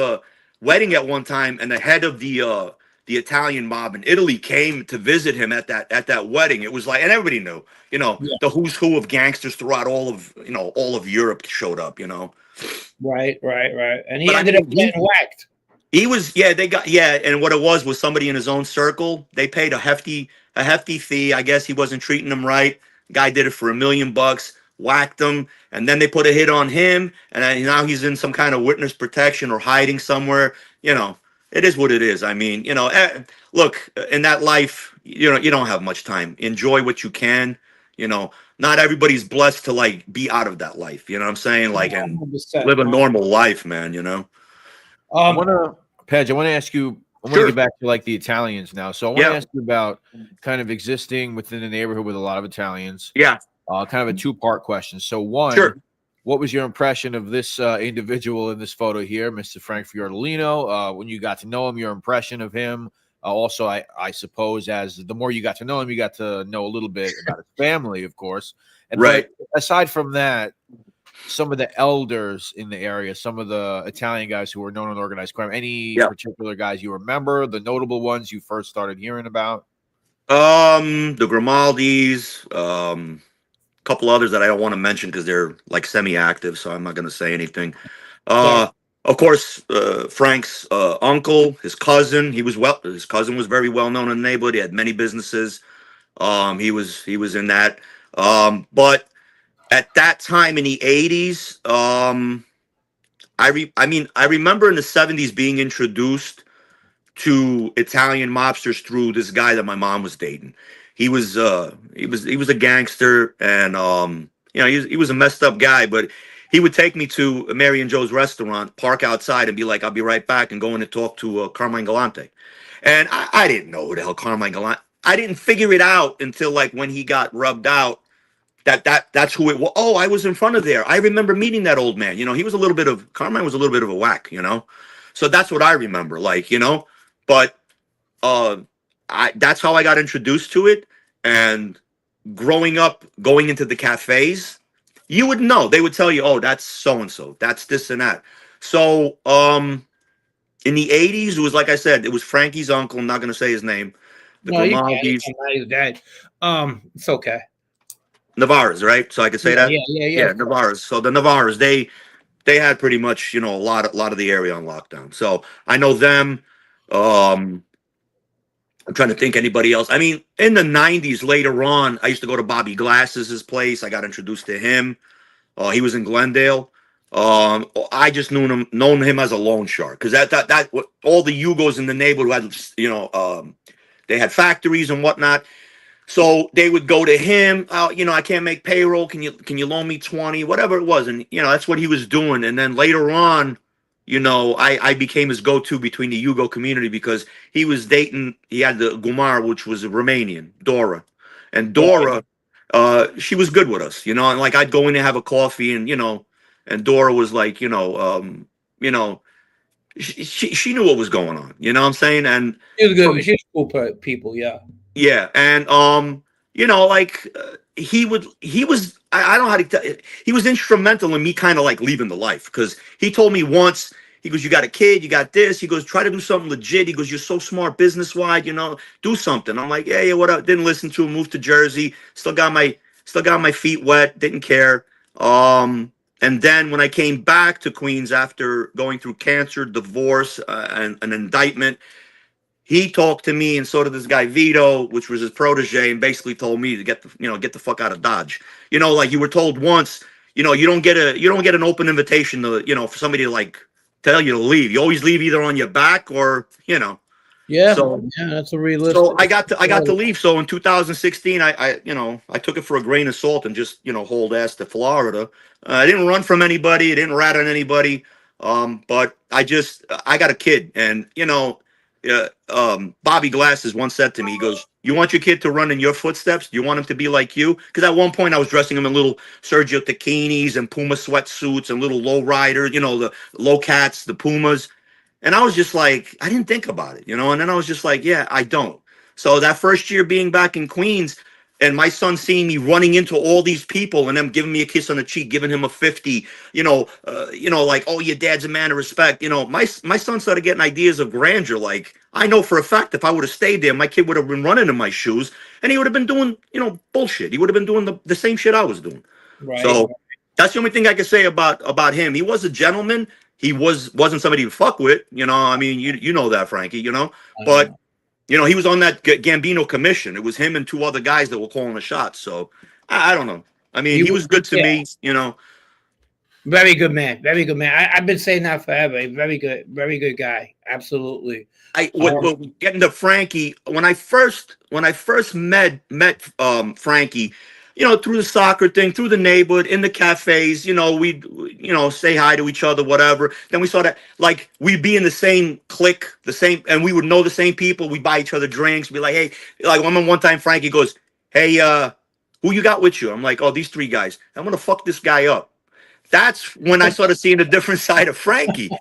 wedding at one time, and the head of the Italian mob in Italy came to visit him at that wedding. It was like, and everybody knew, the who's who of gangsters throughout all of Europe showed up, Right. And he ended up getting whacked. He was, and what it was somebody in his own circle. They paid a hefty fee. I guess he wasn't treating them right. Guy did it for $1 million, whacked him, and then they put a hit on him, and now he's in some kind of witness protection or hiding somewhere. It is what it is. I mean, look, in that life, you don't have much time. Enjoy what you can. Not everybody's blessed to like be out of that life. You know what I'm saying? Like, and live a normal life, man. Pedge, I want to ask you. I want to get back to like the Italians now. So I want to ask you about kind of existing within the neighborhood with a lot of Italians. Yeah. Kind of a two-part question. So one, what was your impression of this individual in this photo here, Mr. Frank Fiordolino? When you got to know him, your impression of him. Also, I suppose as the more you got to know him, you got to know a little bit about his family, of course. And aside from that, some of the elders in the area, some of the Italian guys who were known in organized crime, any particular guys you remember, the notable ones you first started hearing about? The Grimaldis, couple others that I don't want to mention because they're like semi-active, so I'm not going to say anything. Of course, Frank's uncle, his cousin, his cousin was very well known in the neighborhood. He had many businesses. He was in that. But at that time in the 80s, I remember in the 70s being introduced to Italian mobsters through this guy that my mom was dating. He was a gangster, and he was a messed up guy, but he would take me to Mary and Joe's restaurant, park outside, and be like, "I'll be right back," and go in and talk to Carmine Galante. And I didn't know who the hell Carmine Galante. I didn't figure it out until like when he got rubbed out. That's who it was. Oh, I was in front of there. I remember meeting that old man. Carmine was a little bit of a whack. So that's what I remember. But that's how I got introduced to it. And growing up, going into the cafes, you would know. They would tell you, "Oh, that's so and so. That's this and that." So in the 80s, it was like I said, it was Frankie's uncle. I'm not going to say his name. He's dead. It's okay. Navarres, right? So I could say that. Yeah. Navarres. So the Navarres, they had pretty much a lot of the area on lockdown. So I know them. I'm trying to think anybody else. I mean, in the 90s, later on, I used to go to Bobby Glass's place. I got introduced to him. He was in Glendale. I just known him as a loan shark because that all the Yugos in the neighborhood had, they had factories and whatnot. So they would go to him. I can't make payroll. Can you loan me 20? Whatever it was, and that's what he was doing. And then later on, I became his go-to between the Yugo community because he was dating. He had the Gumar, which was a Romanian, Dora, and Dora, she was good with us, and like I'd go in and have a coffee, and and Dora was like, she knew what was going on. You know what I'm saying? And she was good. She's cool people, yeah. Yeah, and he was I don't know how to tell. He was instrumental in me kind of like leaving the life because he told me once. He goes, "You got a kid, you got this." He goes, "Try to do something legit." He goes, "You're so smart business wide, do something." I'm like, yeah, what up? Didn't listen to him. Moved to Jersey. Still got my feet wet. Didn't care. And then when I came back to Queens after going through cancer, divorce, and an indictment. He talked to me, and so did this guy Vito, which was his protege, and basically told me to get the fuck out of Dodge. Like you were told once, you don't get an open invitation to, for somebody to like tell you to leave. You always leave either on your back or, Yeah. So, that's a realistic. So I got to leave. So in 2016, I took it for a grain of salt and just, hauled ass to Florida. I didn't run from anybody. I didn't rat on anybody. But I got a kid, and Bobby Glasses once said to me, he goes, "You want your kid to run in your footsteps? Do you want him to be like you?" Because at one point I was dressing him in little Sergio Tacchinis and Puma sweatsuits and little low riders, the low cats, the Pumas. And I was just like, I didn't think about it, and then I was just like, yeah, I don't. So that first year being back in Queens, and my son seeing me running into all these people and them giving me a kiss on the cheek, giving him a 50, like, oh, your dad's a man of respect. My son started getting ideas of grandeur. Like, I know for a fact if I would have stayed there, my kid would have been running in my shoes and he would have been doing, bullshit. He would have been doing the same shit I was doing. Right. So that's the only thing I can say about him. He was a gentleman. He wasn't somebody to fuck with, I mean, you know that, Frankie, but he was on that Gambino commission. It was him and two other guys that were calling the shots. So I don't know. I mean, he was good to me, Very good man. Very good man. I've been saying that forever. Very good guy. Absolutely. Getting to Frankie, when I first met Frankie, through the soccer thing, through the neighborhood, in the cafes, we'd, say hi to each other, whatever. Then we saw that, like, we'd be in the same clique, and we would know the same people. We'd buy each other drinks, be like, hey, like, one time Frankie goes, hey, who you got with you? I'm like, oh, these three guys. I'm going to fuck this guy up. That's when I started seeing a different side of Frankie.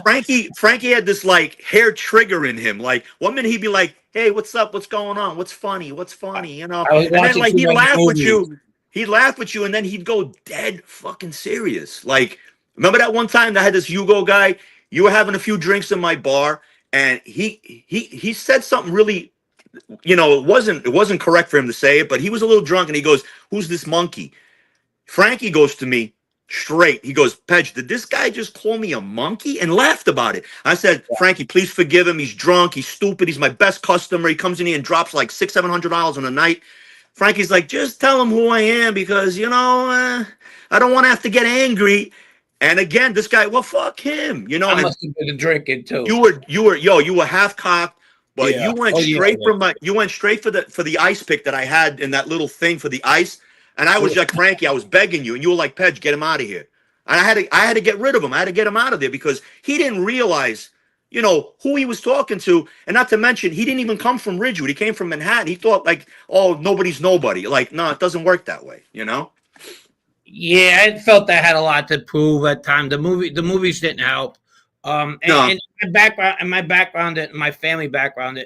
Frankie had this, like, hair trigger in him. Like, one minute he'd be like, hey, what's up? What's going on? What's funny? And then, like, he'd laugh with you. He'd laugh with you, and then he'd go dead fucking serious. Like, remember that one time that I had this Hugo guy? You were having a few drinks in my bar, and he said something really, it wasn't correct for him to say it, but he was a little drunk, and he goes, who's this monkey? Frankie goes to me straight. He goes, Pedge, did this guy just call me a monkey? And laughed about it. I said, Frankie, please forgive him. He's drunk. He's stupid. He's my best customer. He comes in here and drops like $600-700 on a night. Frankie's like, just tell him who I am because, I don't want to have to get angry. And again, this guy, well, fuck him. I must have been drinking too. You were half cocked, but you went straight for the ice pick that I had in that little thing for the ice. And I was like, Frankie, I was begging you, and you were like, Pedge, get him out of here. And I had to get rid of him. I had to get him out of there because he didn't realize, who he was talking to. And not to mention, he didn't even come from Ridgewood. He came from Manhattan. He thought like, oh, nobody's nobody. Like, no, it doesn't work that way, Yeah, I felt I had a lot to prove at times. The movies didn't help. And my background, and my family background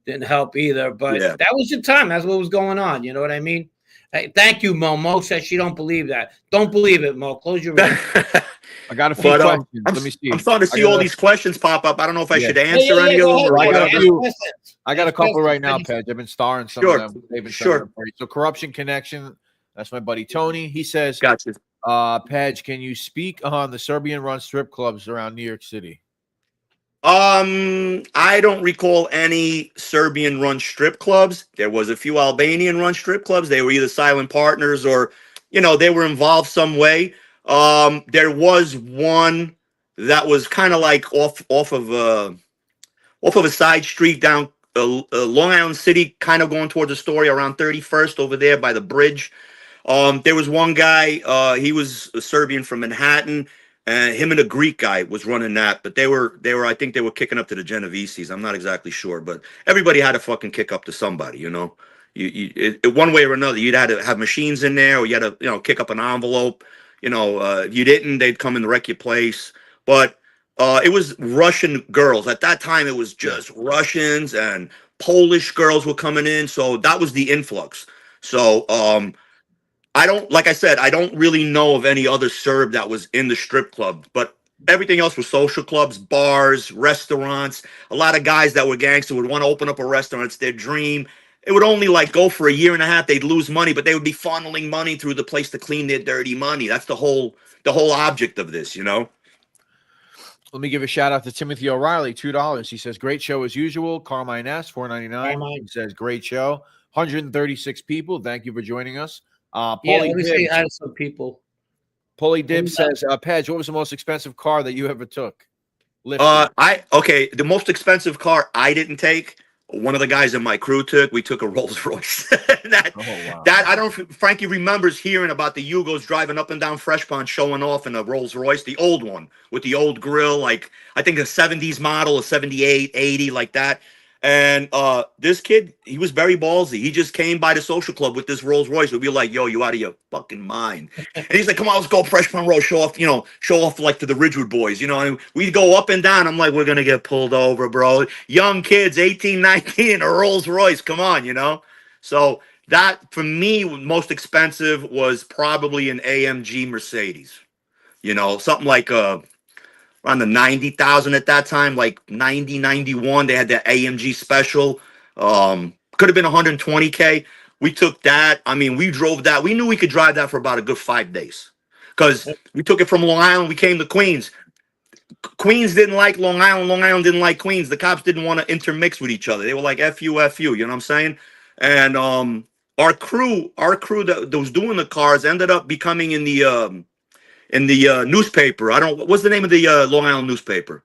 didn't help either. But that was the time. That's what was going on. You know what I mean? Hey, thank you, Mo. Mo says she don't believe that. Don't believe it, Mo. Close your mouth. I got a few questions. Let me see. I'm starting to see all these questions pop up. I don't know if I should answer any of them. I got a couple right now, Pedge. I've been starring some of them. They've been So Corruption Connection. That's my buddy Tony. He says, gotcha. Pedge, can you speak on the Serbian-run strip clubs around New York City? I don't recall any Serbian-run strip clubs. There was a few Albanian-run strip clubs. They were either silent partners or, they were involved some way. There was one that was kind of like off of a side street down Long Island City, kind of going towards Astoria around 31st over there by the bridge. There was one guy. He was a Serbian from Manhattan. Him and a Greek guy was running that, but they were. I think they were kicking up to the Genoveses. I'm not exactly sure, but everybody had to fucking kick up to somebody, You one way or another, you'd had to have machines in there, or you had to, kick up an envelope. If you didn't, they'd come and wreck your place. But it was Russian girls at that time. It was just Russians and Polish girls were coming in, so that was the influx. So like I said, I don't really know of any other Serb that was in the strip club, but everything else was social clubs, bars, restaurants. A lot of guys that were gangster would want to open up a restaurant. It's their dream. It would only like go for a year and a half. They'd lose money, but they would be funneling money through the place to clean their dirty money. That's the whole object of this, Let me give a shout out to Timothy O'Reilly, $2. He says, great show as usual. Carmine S, $4.99. He says, great show. 136 people. Thank you for joining us. Let me say hi to some people. Paulie Dib says, Pedge, what was the most expensive car that you ever took? The most expensive car I didn't take. One of the guys in my crew took. We took a Rolls Royce. That I don't. Frankie remembers hearing about the Yugos driving up and down Fresh Pond, showing off in a Rolls Royce, the old one with the old grill, like I think a 70s model, a 78, 80, like that. And this kid, he was very ballsy. He just came by the social club with this Rolls Royce. We'd be like, yo, you out of your fucking mind. And he's like, come on, let's go Freshman Road, show off like to the Ridgewood boys, And we'd go up and down. I'm like, we're going to get pulled over, bro. Young kids, 18, 19, in a Rolls Royce. Come on, So that for me, most expensive was probably an AMG Mercedes. You know, something like around the 90,000 at that time, like 90, 91. They had that AMG special. Could have been 120K. We took that. I mean, we drove that. We knew we could drive that for about a good 5 days because we took it from Long Island. We came to Queens. Queens didn't like Long Island. Long Island didn't like Queens. The cops didn't want to intermix with each other. They were like, F you, F you. You know what I'm saying? And our crew that was doing the cars ended up becoming in the newspaper. I don't. What's the name of the Long Island newspaper?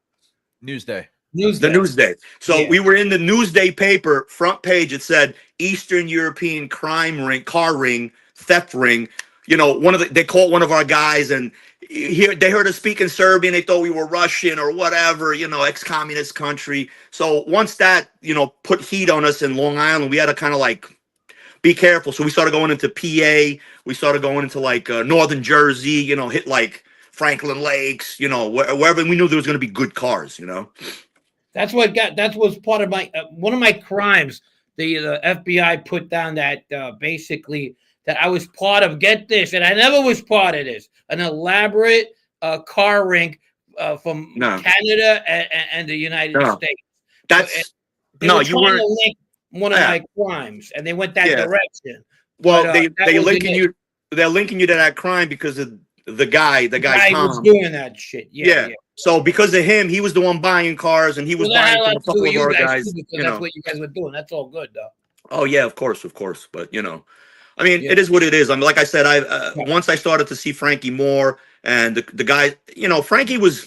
Newsday. The Newsday. So we were in the Newsday paper, front page. It said Eastern European crime ring, car ring, theft ring. You know, they called one of our guys, and they heard us speaking Serbian. They thought we were Russian or whatever. You know, ex-communist country. So once that put heat on us in Long Island, we had to kind of like be careful. So we started going into PA. We started going into like northern Jersey. Hit like Franklin Lakes. Wherever we knew there was going to be good cars. That was part of my one of my crimes. The FBI put down that basically that I was part of. Get this, and I never was part of this. An elaborate car rink from Canada and the United States. That's you weren't one of my crimes, and they went that direction. Well, they're linking you to that crime because of the guy Tom was doing that shit. Yeah. So because of him, he was the one buying cars, and he was buying from a couple of our guys. That's what you guys were doing. That's all good, though. Oh yeah, of course. But I mean, it is what it is. I mean, like I said, once I started to see Frankie more, and the guy, Frankie was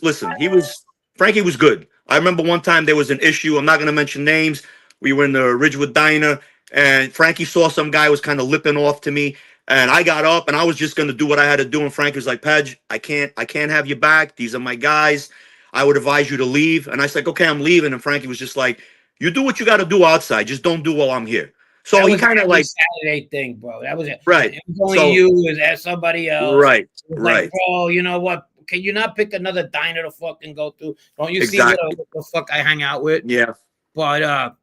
Frankie was good. I remember one time there was an issue. I'm not going to mention names. We were in the Ridgewood Diner, and Frankie saw some guy was kind of lipping off to me. And I got up and I was just going to do what I had to do. And Frank was like, Pedge, I can't have you back. These are my guys. I would advise you to leave. And I said, okay, I'm leaving. And Frankie was just like, you do what you got to do outside. Just don't do while I'm here. So he kind of like Saturday thing, bro. That was it. Right. It was only you as somebody else. Right. Like, bro, you know what? Can you not pick another diner to fucking go to? Don't you see what the fuck I hang out with? Yeah. But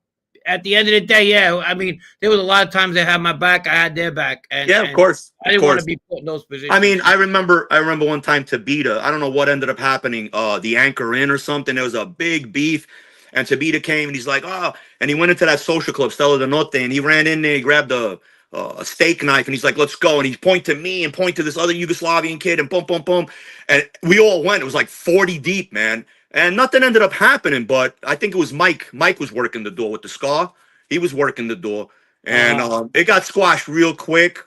at the end of the day, I mean, there was a lot of times they had my back, I had their back. And, of course. I didn't want to be put in those positions. I mean, I remember one time Tabita, I don't know what ended up happening, the Anchor Inn or something. There was a big beef, and Tabita came, and he's like, and he went into that social club, Stella de Notte, and he ran in there, he grabbed a steak knife, and he's like, let's go. And he pointed to me and pointed to this other Yugoslavian kid, and boom, boom, boom. And we all went. It was like 40 deep, man. And nothing ended up happening, but I think it was Mike. Mike was working the door with the scar. He was working the door, and it got squashed real quick.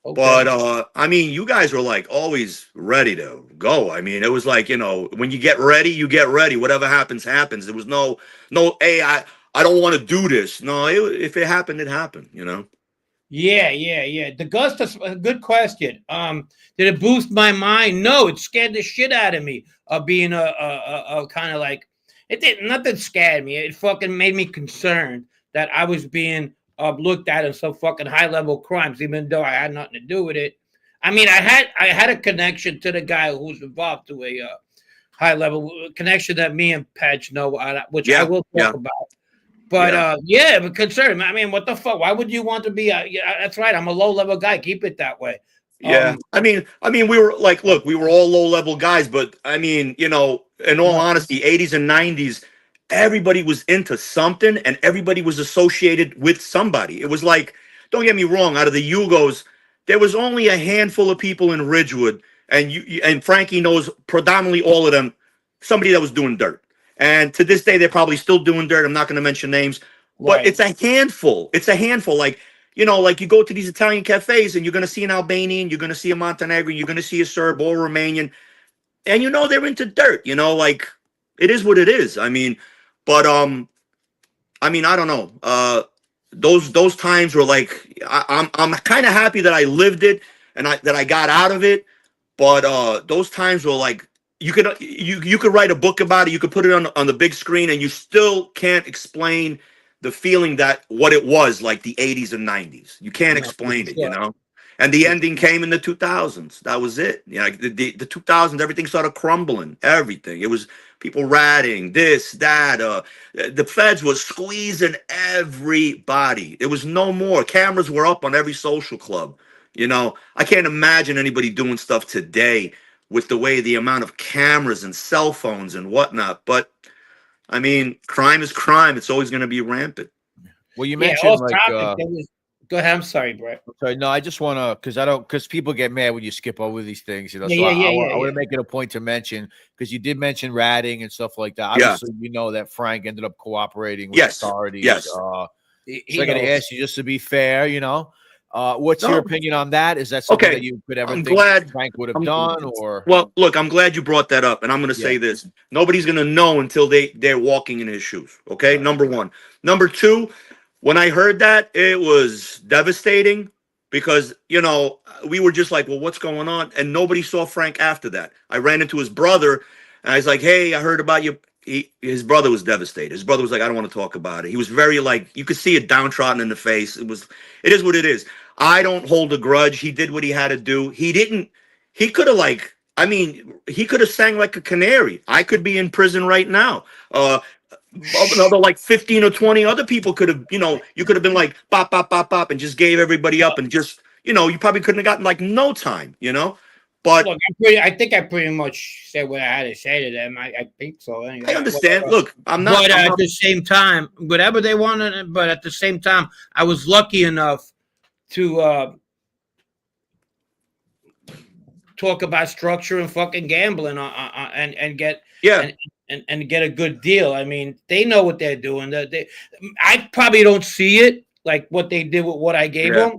Okay. But I mean, you guys were like always ready to go. I mean, it was like, when you get ready, you get ready. Whatever happens, happens. There was no, hey, I don't want to do this. No, if it happened, it happened. Yeah. The Gus, a good question. Did it boost my mind? No, it scared the shit out of me of being a kind of like, it didn't, nothing scared me. It fucking made me concerned that I was being looked at in some fucking high level crimes, even though I had nothing to do with it. I mean, I had a connection to the guy who was involved to a high level connection that me and Pedge know, which I will talk about. But but concerned. I mean, what the fuck? Why would you want to be? That's right. I'm a low level guy. Keep it that way. Yeah. I mean, we were like, look, we were all low level guys, but I mean, in all honesty, 80s and 90s, everybody was into something, and everybody was associated with somebody. It was like, don't get me wrong, out of the Yugos, there was only a handful of people in Ridgewood, and Frankie knows predominantly all of them, somebody that was doing dirt. And to this day, they're probably still doing dirt. I'm not going to mention names, but it's a handful. It's a handful. Like, like you go to these Italian cafes, and you're going to see an Albanian, you're going to see a Montenegrin, you're going to see a Serb or Romanian, and they're into dirt. Like, it is what it is. I mean, but I mean, I don't know. Those times were like, I'm kind of happy that I lived it and that I got out of it. But those times were like, you could write a book about it. You could put it on the big screen, and you still can't explain the feeling that what it was like the 80s and 90s. You can't explain it, And the ending came in the 2000s. That was it. You know, like the 2000s, everything started crumbling. Everything. It was people ratting, this, that. The feds was squeezing everybody. There was no more. Cameras were up on every social club. You know, I can't imagine anybody doing stuff today with the way the amount of cameras and cell phones and whatnot. But I mean, crime is crime. It's always going to be rampant. Well, you mentioned like. Go ahead. I'm sorry, Brett. Sorry, no, I just want to because people get mad when you skip over these things, you know. Yeah, so I want to make it a point to mention because you did mention ratting and stuff like that. Obviously, you know that Frank ended up cooperating with authorities. Yes. So I got to ask you just to be fair, you know. What's your opinion on that? Is that something that you could ever think Frank would have done? Or well, look, I'm glad you brought that up, and I'm going to say this: nobody's going to know until they're walking in his shoes. Okay, number one. Number two. When I heard that, it was devastating because, you know, we were just like, well, what's going on? And nobody saw Frank after that. I ran into his brother and I was like, hey, I heard about you. His brother was devastated. His brother was like, I don't want to talk about it. He was very like, you could see it downtrodden in the face. It is what it is. I don't hold a grudge. He did what he had to do. He could have he could have sang like a canary. I could be in prison right now. Another like 15 or 20 other people could have, you know, you could have been like bop, bop, bop, bop, and just gave everybody up and just, you know, you probably couldn't have gotten like no time, you know. But look, I think I pretty much said what I had to say to them. I think so. Anyway. I understand. Look, I'm not. But at the same time, whatever they wanted, but at the same time, I was lucky enough to talk about structure and fucking gambling and get and get a good deal. I mean, they know what they're doing. I probably don't see it like what they did with what I gave them,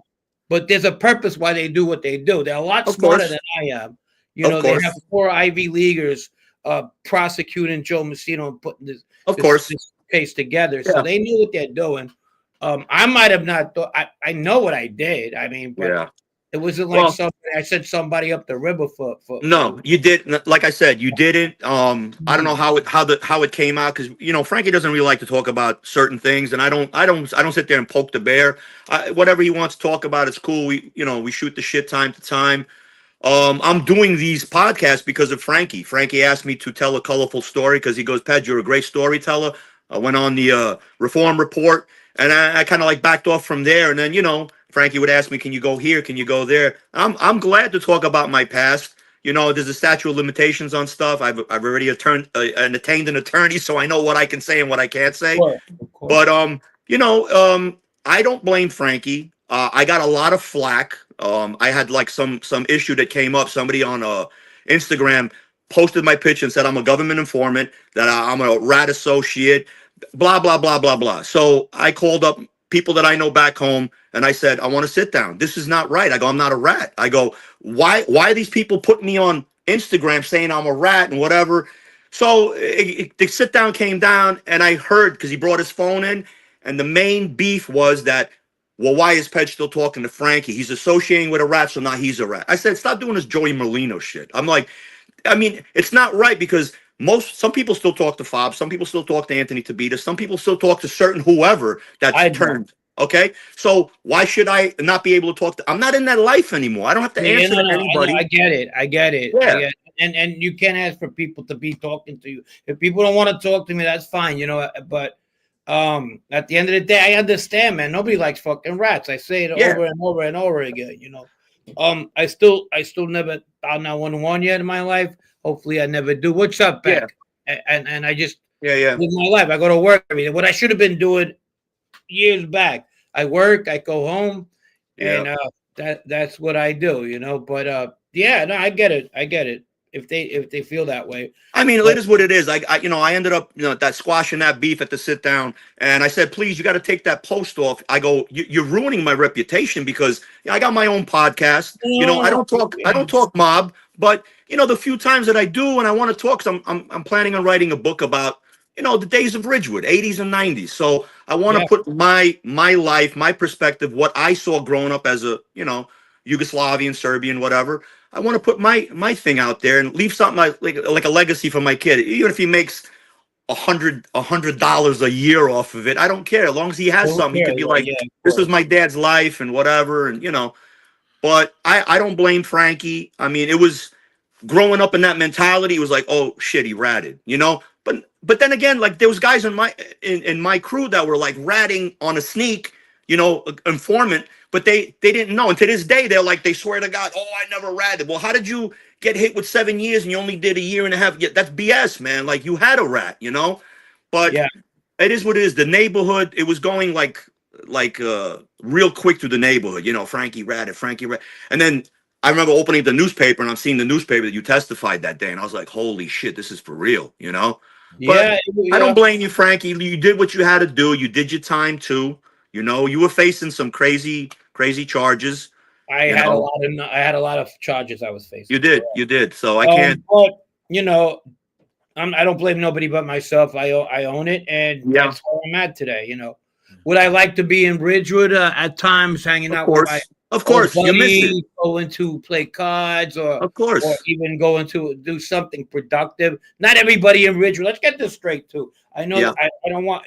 but there's a purpose why they do what they do. They're a lot smarter than I am. You know, they have 4 Ivy Leaguers prosecuting Joe Messino and putting this case together. So they knew what they're doing. I might have not thought. I know what I did. I mean, but it wasn't like I sent somebody up the river for. No, you didn't. Like I said, you didn't. I don't know how it came out because you know Frankie doesn't really like to talk about certain things, and I don't sit there and poke the bear. Whatever he wants to talk about, it's cool. We shoot the shit time to time. I'm doing these podcasts because of Frankie. Frankie asked me to tell a colorful story because he goes, Pedge, you're a great storyteller. I went on the Reform Report, and I kind of like backed off from there, and then Frankie would ask me, can you go here? Can you go there? I'm glad to talk about my past. You know, there's a statute of limitations on stuff. I've already attained an attorney, so I know what I can say and what I can't say. Of course. But I don't blame Frankie. I got a lot of flack. I had like some issue that came up. Somebody on Instagram posted my picture and said I'm a government informant, that I'm a rat associate, blah blah blah blah blah. So I called up people that I know back home, and I said, I want to sit down. This is not right. I go, I'm not a rat. I go, why are these people putting me on Instagram saying I'm a rat and whatever? So the sit down came down, and I heard, because he brought his phone in, and the main beef was that, well, why is Pedge still talking to Frankie? He's associating with a rat, so now he's a rat. I said, stop doing this Joey Merlino shit. I'm like, I mean, it's not right because some people still talk to Fob, some people still talk to Anthony Tabita, some people still talk to certain whoever that's turned. Okay, so why should I not be able to talk to? I'm not in that life anymore. I don't have to answer to anybody. I get it. Yeah. And you can't ask for people to be talking to you. If people don't want to talk to me, that's fine, But at the end of the day, I understand, man. Nobody likes fucking rats. I say it over and over and over again. I still never dialed 911 yet in my life. Hopefully, I never do. What's up, Beck? And I just live my life. I go to work. I mean, what I should have been doing years back. I work. I go home, and that's what I do. But I get it. If they feel that way. I mean, it is what it is. I ended up, that squashing that beef at the sit down, and I said, please, you got to take that post off. I go, you're ruining my reputation because I got my own podcast. I don't talk mob, but the few times that I do and I want to talk, 'cause I'm planning on writing a book about the days of Ridgewood, 80s and 90s. So I want to put my life, my perspective, what I saw growing up as a Yugoslavian, Serbian, whatever. I want to put my thing out there and leave something like a legacy for my kid. Even if he makes $100 a year off of it, I don't care. As long as he has something, he can be like, this was my dad's life and whatever. And But I don't blame Frankie. I mean, it was growing up in that mentality. It was like, oh shit, he ratted, you know. But then again, like there was guys in my crew that were like ratting on a sneak, you know, informant. But they didn't know. And to this day, they're like, they swear to God, oh, I never ratted. Well, how did you get hit with 7 years and you only did a year and a half? Yeah, that's BS, man. Like you had a rat, you know. But Yeah. it is what it is. The neighborhood, it was going like real quick through the neighborhood. You know, Frankie ratted. And then I remember opening the newspaper and I'm seeing the newspaper that you testified that day. And I was like, holy shit, this is for real, you know? Yeah, But I don't blame you, Frankie. You did what you had to do. You did your time too. You know, you were facing some crazy charges. I had a lot of charges I was facing. You did. So I can't. But you know, I don't blame nobody but myself. I own it, and that's where I'm at today. You know, would I like to be in Ridgewood at times, hanging out with my Of course, you miss it. Going to play cards, or of course, or even going to do something productive. Not everybody in Ridgewood. Let's get this straight too. I know I don't want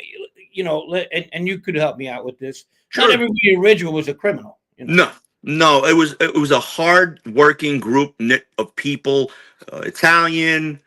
you know, and you could help me out with this. Sure. Not everybody in Ridgewood was a criminal. You know? No, it was a hard working group of people, Italian,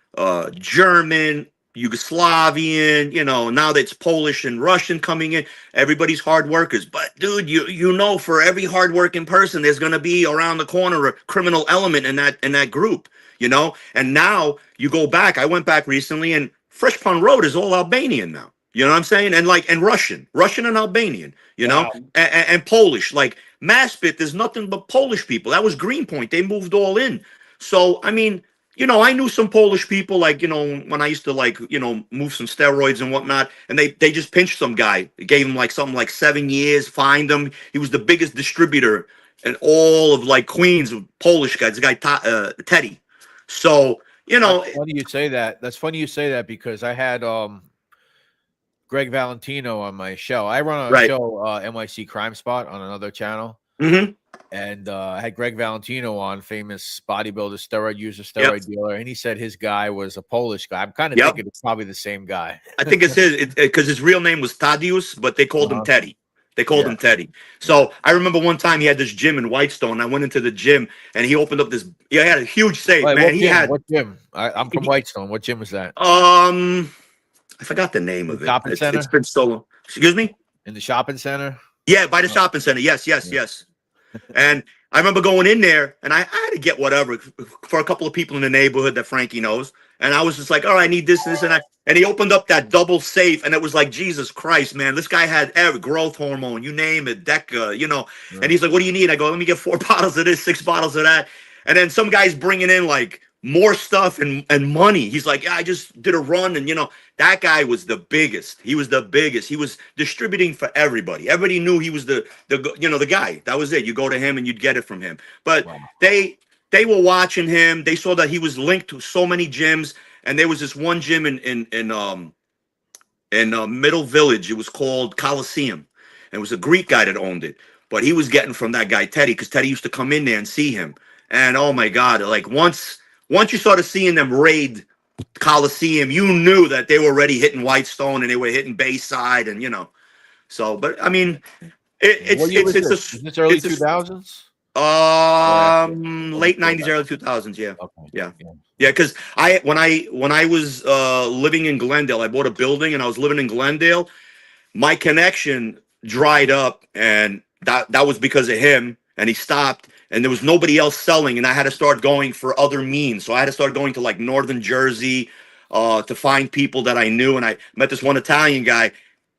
German, Yugoslavian, you know, now that's Polish and Russian coming in. Everybody's hard workers. But dude, you know, for every hardworking person, there's gonna be around the corner a criminal element in that group, you know. And now you go back. I went back recently, and Fresh Pond Road is all Albanian now. You know what I'm saying? And Russian and Albanian, you know, and Polish. Like Maspit, there's nothing but Polish people. That was Greenpoint. They moved all in. So I mean, you know, I knew some Polish people, like, you know, when I used to, like, you know, move some steroids and whatnot, and they just pinched some guy, gave him like something like 7 years, fined him. He was the biggest distributor in all of like Queens of Polish guys, the guy Teddy. So, you know, that's funny you say that. That's funny you say that because I had Greg Valentino on my show. I run a show, NYC Crime Spot, on another channel. Mm-hmm. And I had Greg Valentino on, famous bodybuilder, steroid user, steroid dealer, and he said his guy was a Polish guy. I'm kind of thinking it's probably the same guy. I think it's his, because his real name was Tadeusz, but they called him Teddy. They called him Teddy. So I remember one time he had this gym in Whitestone. I went into the gym and he opened up this. He had a huge safe, man. What gym? I'm from Whitestone. What gym was that? I forgot the name of it. Shopping center. It's been so long. Excuse me. In the shopping center. Yeah, by the shopping center. Yes. And I remember going in there, and I had to get whatever for a couple of people in the neighborhood that Frankie knows. And I was just like, all right, I need this, this, and that. And he opened up that double safe, and it was like, Jesus Christ, man. This guy had every growth hormone, you name it, DECA, you know. Right. And he's like, what do you need? I go, let me get 4 bottles of this, 6 bottles of that. And then some guy's bringing in, like, more stuff and money. He's like, yeah, I just did a run. And, you know, that guy was the biggest. He was the biggest. He was distributing for everybody. Everybody knew he was the guy. That was it. You go to him and you'd get it from him. But they were watching him. They saw that he was linked to so many gyms. And there was this one gym in Middle Village. It was called Coliseum. And it was a Greek guy that owned it. But he was getting from that guy, Teddy, because Teddy used to come in there and see him. And, oh, my God, like once you started seeing them raid Coliseum, you knew that they were already hitting Whitestone and they were hitting Bayside, and, you know. So, but, I mean, it's early 2000s? Late 90s, early 2000s, yeah. Okay. Yeah, because when I was living in Glendale, I bought a building and I was living in Glendale. My connection dried up, and that was because of him, and he stopped, and there was nobody else selling, and I had to start going for other means. So I had to start going to like Northern Jersey to find people that I knew, and I met this one Italian guy,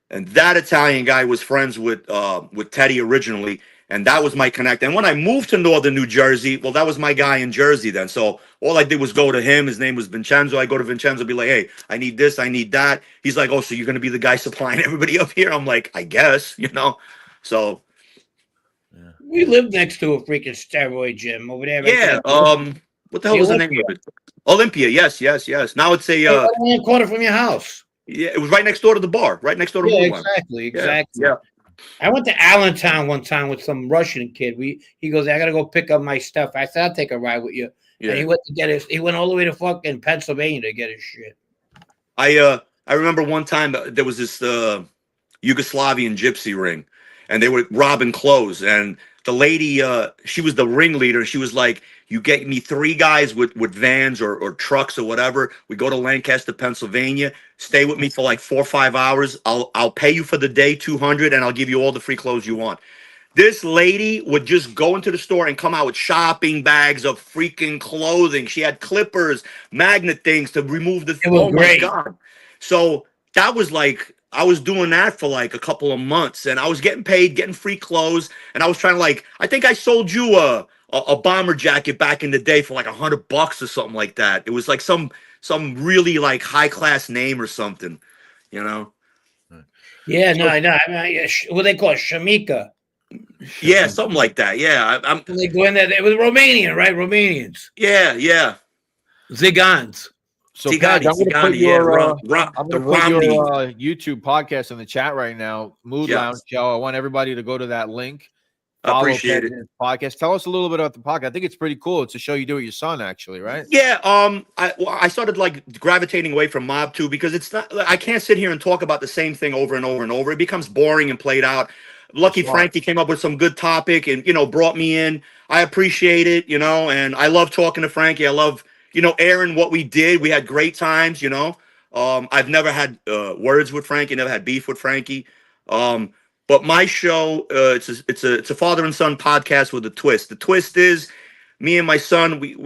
and that Italian guy was friends with Teddy originally. And that was my connect. And when I moved to Northern New Jersey, well, that was my guy in Jersey then. So all I did was go to him. His name was Vincenzo. I go to Vincenzo, be like, hey, I need this, I need that. He's like, oh, so you're going to be the guy supplying everybody up here? I'm like, I guess, you know. So we live next to a freaking steroid gym over there. Right yeah. What the hell was the name of it? Olympia. Yes. Now it's a corner from your house. Yeah, it was right next door to the bar, right next door to exactly. Yeah. I went to Allentown one time with some Russian kid. He goes, I gotta go pick up my stuff. I said, I'll take a ride with you. Yeah. And he went to get his. He went all the way to fucking Pennsylvania to get his shit. I remember one time there was this Yugoslavian gypsy ring, and they were robbing clothes. And the lady, she was the ringleader. She was like, you get me 3 guys with vans or trucks or whatever. We go to Lancaster, Pennsylvania. Stay with me for like 4 or 5 hours. I'll pay you for the day $200, and I'll give you all the free clothes you want. This lady would just go into the store and come out with shopping bags of freaking clothing. She had clippers, magnet things to remove the. It was great. My God! So that was like, I was doing that for like a couple of months, and I was getting paid, getting free clothes, and I was trying to like. I think I sold you a bomber jacket back in the day for like $100 or something like that. It was like some really like high class name or something, you know. Yeah, no. I mean, what they call it, Shamika. Yeah, something like that. Yeah, I'm. They go in there. It was Romanian, right? Romanians. Yeah. Zigans. So Pedge, I'm going to put your YouTube podcast in the chat right now. Mood Lounge Show. I want everybody to go to that link. I appreciate it. Podcast. Tell us a little bit about the podcast. I think it's pretty cool. It's a show you do with your son, actually, right? Yeah. I started like gravitating away from Mob 2 because it's not. I can't sit here and talk about the same thing over and over and over. It becomes boring and played out. Lucky Frankie came up with some good topic and, brought me in. I appreciate it, and I love talking to Frankie. I love, airing what we did. We had great times, I've never had words with Frankie, never had beef with Frankie. But my show, it's a father and son podcast with a twist. The twist is me and my son, we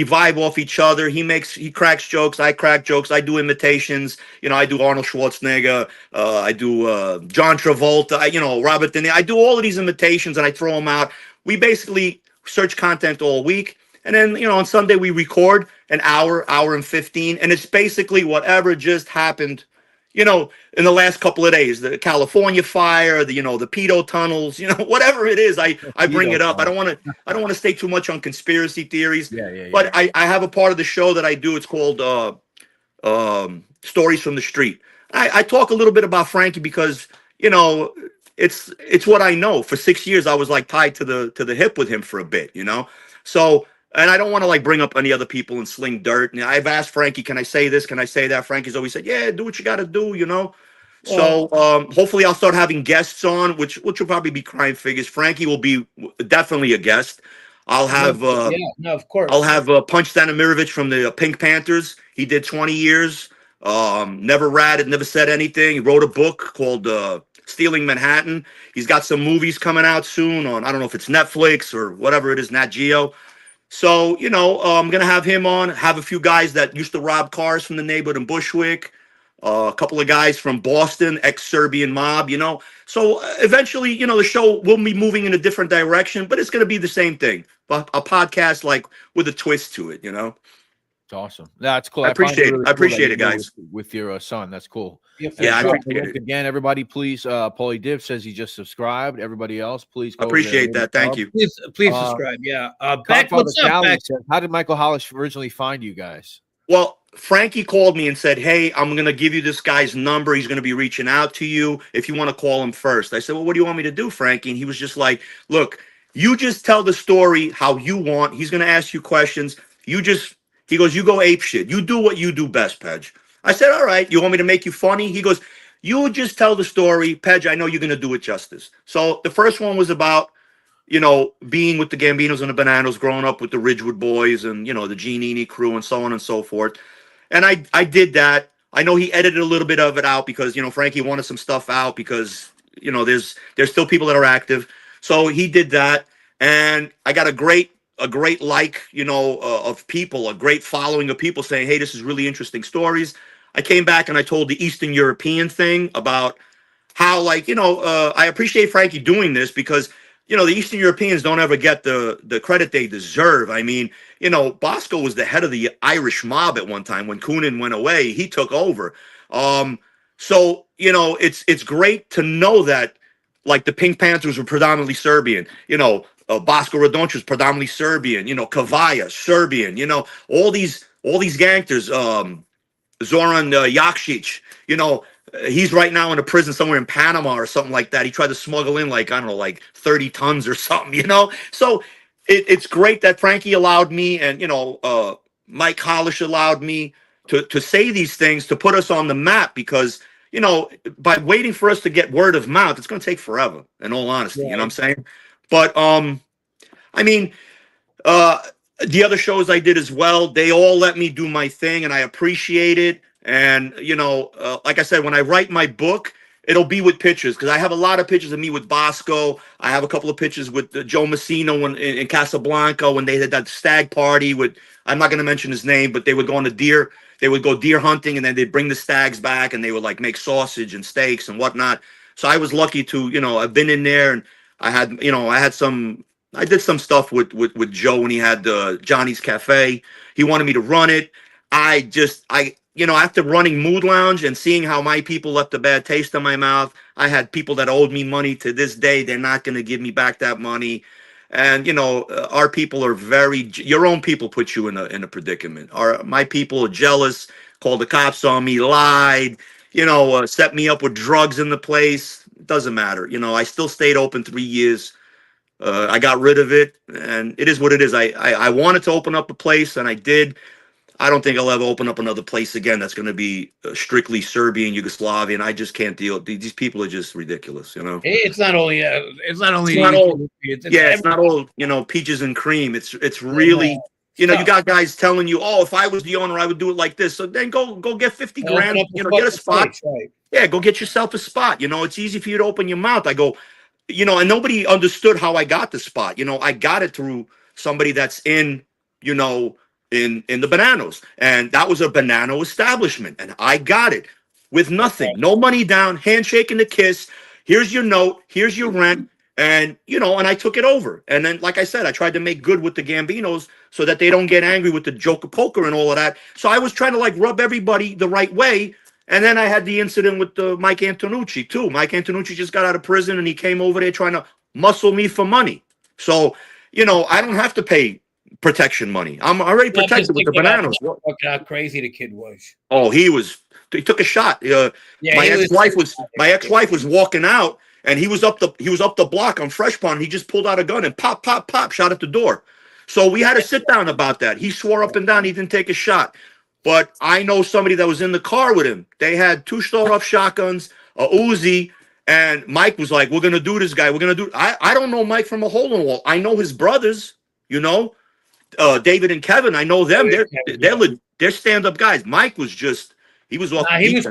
vibe off each other. He cracks jokes. I crack jokes. I do imitations. I do Arnold Schwarzenegger. I do John Travolta. Robert De Niro. I do all of these imitations and I throw them out. We basically search content all week. And then, on Sunday we record an hour and 15. And it's basically whatever just happened, in the last couple of days, the California fire, the pedo tunnels, whatever it is, I bring it up. I don't want to stay too much on conspiracy theories. Yeah. But I have a part of the show that I do. It's called Stories from the Street. I talk a little bit about Frankie because, it's what I know. For 6 years, I was like tied to the hip with him for a bit, So, and I don't want to like bring up any other people and sling dirt. And I've asked Frankie, can I say this? Can I say that? Frankie's always said, yeah, do what you got to do, So hopefully I'll start having guests on, which will probably be crime figures. Frankie will be definitely a guest. I'll have of course. I'll have Punch Stanimirovic from the Pink Panthers. He did 20 years. Never ratted, never said anything. He wrote a book called Stealing Manhattan. He's got some movies coming out soon on, I don't know if it's Netflix or whatever it is, Nat Geo. So, I'm going to have him on, have a few guys that used to rob cars from the neighborhood in Bushwick, a couple of guys from Boston, ex-Serbian mob, So eventually, the show will be moving in a different direction, but it's going to be the same thing. But a podcast like with a twist to it, It's awesome. That's cool. I appreciate it, guys. With your son. That's cool. Yeah, I appreciate it. Again, everybody, please. Paulie Div says he just subscribed. Everybody else, please. Go appreciate that. Thank you. Please subscribe. Yeah. Beck, what's up, Beck? Says, how did Michael Hollis originally find you guys? Well, Frankie called me and said, hey, I'm going to give you this guy's number. He's going to be reaching out to you if you want to call him first. I said, well, what do you want me to do, Frankie? And he was just like, look, you just tell the story how you want. He's going to ask you questions. He goes, you go ape shit. You do what you do best, Pedge. I said, all right. You want me to make you funny? He goes, you just tell the story. Pedge, I know you're going to do it justice. So the first one was about, being with the Gambinos and the Bananas, growing up with the Ridgewood Boys and, the Giannini crew and so on and so forth. And I did that. I know he edited a little bit of it out because, Frankie wanted some stuff out because, there's still people that are active. So he did that. And I got a great of people, a great following of people saying, hey, this is really interesting stories. I came back and I told the Eastern European thing about how, I appreciate Frankie doing this because, the Eastern Europeans don't ever get the credit they deserve. I mean, Bosco was the head of the Irish mob at one time. When Coonan went away, he took over. So, it's great to know that, like, the Pink Panthers were predominantly Serbian, Bosco Radonjic was predominantly Serbian, Kavaja, Serbian, all these gangsters, Zoran Jakšić, he's right now in a prison somewhere in Panama or something like that. He tried to smuggle in like 30 tons or something, So it's great that Frankie allowed me and, Mike Hollish allowed me to say these things, to put us on the map because, by waiting for us to get word of mouth, it's going to take forever, in all honesty, You know what I'm saying? But I mean, the other shows I did as well, they all let me do my thing, and I appreciate it. And you know, like I said, when I write my book, it'll be with pictures because I have a lot of pictures of me with Bosco. I have a couple of pictures with Joe Messina when in Casablanca when they had that stag party with. I'm not going to mention his name, but they would go on a deer. They would go deer hunting, and then they'd bring the stags back, and they would like make sausage and steaks and whatnot. So I was lucky to, you know, I've been in there, and I had, you know, I did some stuff with Joe when he had Johnny's Cafe. He wanted me to run it. You know, after running Mood Lounge and seeing how my people left a bad taste in my mouth, I had people that owed me money to this day. They're not going to give me back that money. And, you know, our people are your own people put you in a predicament. My people are jealous, called the cops on me, lied, you know, set me up with drugs in the place. It doesn't matter. You know, I still stayed open 3 years. I got rid of it, and it is what it is. I wanted to open up a place, and I did. I don't think I'll ever open up another place again that's going to be strictly Serbian, Yugoslavian. I just can't deal. These people are just ridiculous, you know. It's not only. It's not only. It's not all. You know, peaches and cream. It's really. You know, you got guys telling you, oh, if I was the owner, I would do it like this. So then go get 50 grand. You know, get a spot. Place, right. Yeah, go get yourself a spot. You know, it's easy for you to open your mouth. I go. You know, and nobody understood how I got the spot. You know, I got it through somebody that's in, you know, in the Bananos. And that was a Banano establishment. And I got it with nothing. No money down, handshake and a kiss. Here's your note. Here's your rent. And, you know, and I took it over. And then, like I said, I tried to make good with the Gambinos so that they don't get angry with the joke of poker and all of that. So I was trying to, like, rub everybody the right way. And then I had the incident with Mike Antonucci, too. Mike Antonucci just got out of prison, and he came over there trying to muscle me for money. So, you know, I don't have to pay protection money. I'm already protected with the Bananos. How crazy the kid was. Oh, he took a shot. My ex-wife was walking out, and he was up the block on Fresh Pond. He just pulled out a gun and pop, shot at the door. So we had to sit down about that. He swore up and down he didn't take a shot. But I know somebody that was in the car with him. They had 2 sawed-off shotguns, a Uzi, and Mike was like, we're going to do this, guy. We're going to do I don't know Mike from a hole in the wall. I know his brothers, you know, David and Kevin. I know them. They're stand-up guys. Mike was just, he was off. He was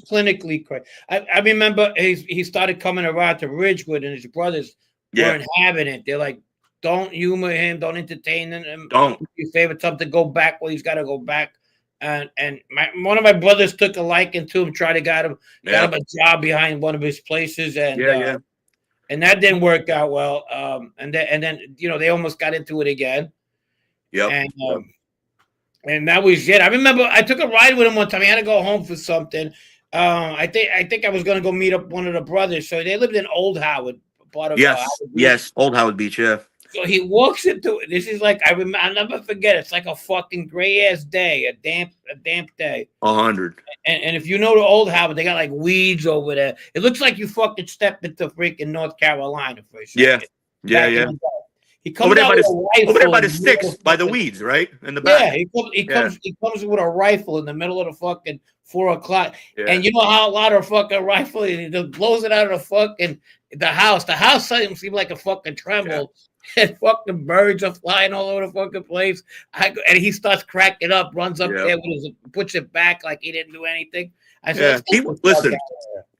clinically crazy. I remember he started coming around to Ridgewood, and his brothers weren't having it. They're like, don't humor him. Don't entertain him. Don't. Do your favorite something. Go back where he's got to go back. And one of my brothers took a liking to him, tried to got him a job behind one of his places, and and that didn't work out well. And then you know they almost got into it again. Yeah. And that was it. I remember I took a ride with him one time. He had to go home for something. I think I was going to go meet up one of the brothers. So they lived in Old Howard, part of Old Howard Beach, yeah. So he walks into it. This is like I'll never forget. It's like a fucking gray ass day, a damp day. 100. And if you know the Old Howard, they got like weeds over there. It looks like you fucking stepped into freaking North Carolina for a second. Yeah. He comes over there by the sticks, by the weeds, right? In the back. Yeah, he comes with a rifle in the middle of the fucking 4 o'clock. Yeah. And you know how loud a fucking rifle is? He just blows it out of the fucking the house. The house seems like a fucking tremble. Yeah. And fucking birds are flying all over the fucking place. And he starts cracking up, runs up there puts it back like he didn't do anything. I said, listen,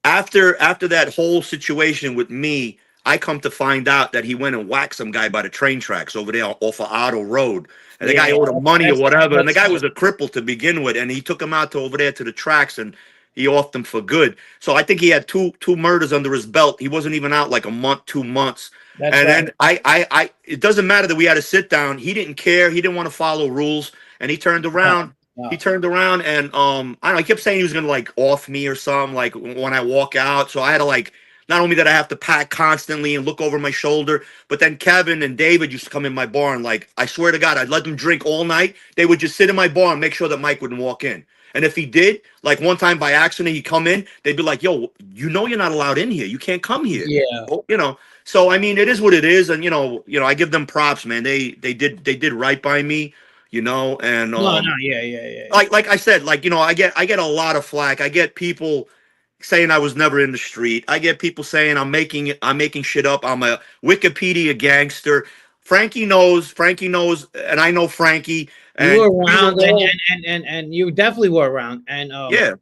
after that whole situation with me, I come to find out that he went and whacked some guy by the train tracks over there off of Otto Road. And the guy owed him money or whatever. And the guy was a cripple to begin with. And he took him out to over there to the tracks and he offed him for good. So I think he had two murders under his belt. He wasn't even out like a month, 2 months. Then I it doesn't matter that we had to sit down. He didn't care. He didn't want to follow rules. And he turned around. No. He turned around and I don't know, I kept saying he was gonna like off me or something, like when I walk out. So I had to like, not only that I have to pack constantly and look over my shoulder, but then Kevin and David used to come in my bar and like, I swear to God, I'd let them drink all night. They would just sit in my bar and make sure that Mike wouldn't walk in. And if he did, like one time by accident, he'd come in, they'd be like, yo, you know, you're not allowed in here. You can't come here. Yeah. You know, so, I mean, it is what it is. And, you know, I give them props, man. They did right by me, you know, and, yeah. Like I said, like, you know, I get a lot of flack. I get people saying I was never in the street. I get people saying I'm making shit up. I'm a Wikipedia gangster. Frankie knows, and I know Frankie. You were around, and you definitely were around, and yeah.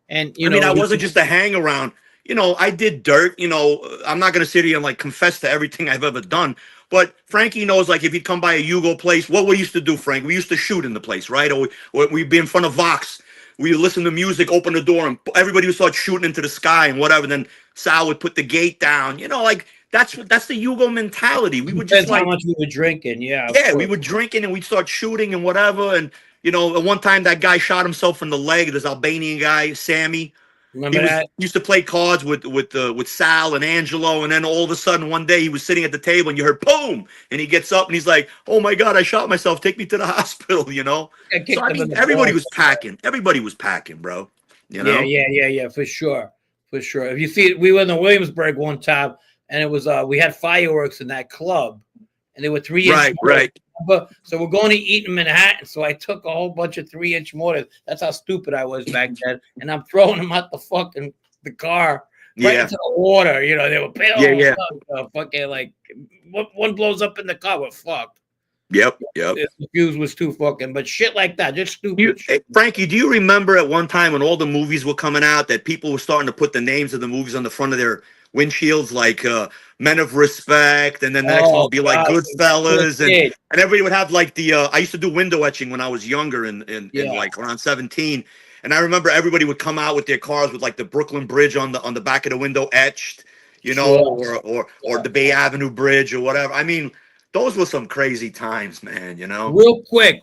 And I mean, I wasn't just a hang around. You know, I did dirt. You know, I'm not gonna sit here and like confess to everything I've ever done. But Frankie knows, like, if he'd come by a Yugo place, what we used to do, Frank, we used to shoot in the place, right? Or we'd be in front of Vox. We listen to music, open the door, and everybody would start shooting into the sky and whatever. Then Sal would put the gate down. You know, like that's the Yugo mentality. We would just like how much we were drinking, yeah. We were drinking and we'd start shooting and whatever. And you know, at one time that guy shot himself in the leg. This Albanian guy, Sammy. Remember that? He used to play cards with Sal and Angelo, and then all of a sudden one day he was sitting at the table and you heard boom, and he gets up and he's like, "Oh my God, I shot myself! Take me to the hospital!" You know. So I mean, everybody was packing. Everybody was packing, bro. You know. Yeah, for sure. If you see, we were in Williamsburg one time, and it was we had fireworks in that club, and they were 3-inch. Right. So we're going to eat in Manhattan. So I took a whole bunch of 3-inch mortars. That's how stupid I was back then. And I'm throwing them out the car right into the water. You know, they were pale. Fucking like one blows up in the car, we're fucked. Yep. The fuse was too fucking, but shit like that, just stupid. Hey, Frankie, do you remember at one time when all the movies were coming out that people were starting to put the names of the movies on the front of their windshields, like Men of Respect, and then the next one would be like Goodfellas, and everybody would have like the I used to do window etching when I was younger in like around 17, and I remember everybody would come out with their cars with like the Brooklyn Bridge on the back of the window etched, you know, or the Bay Avenue Bridge or whatever. I mean, those were some crazy times, man, you know. Real quick.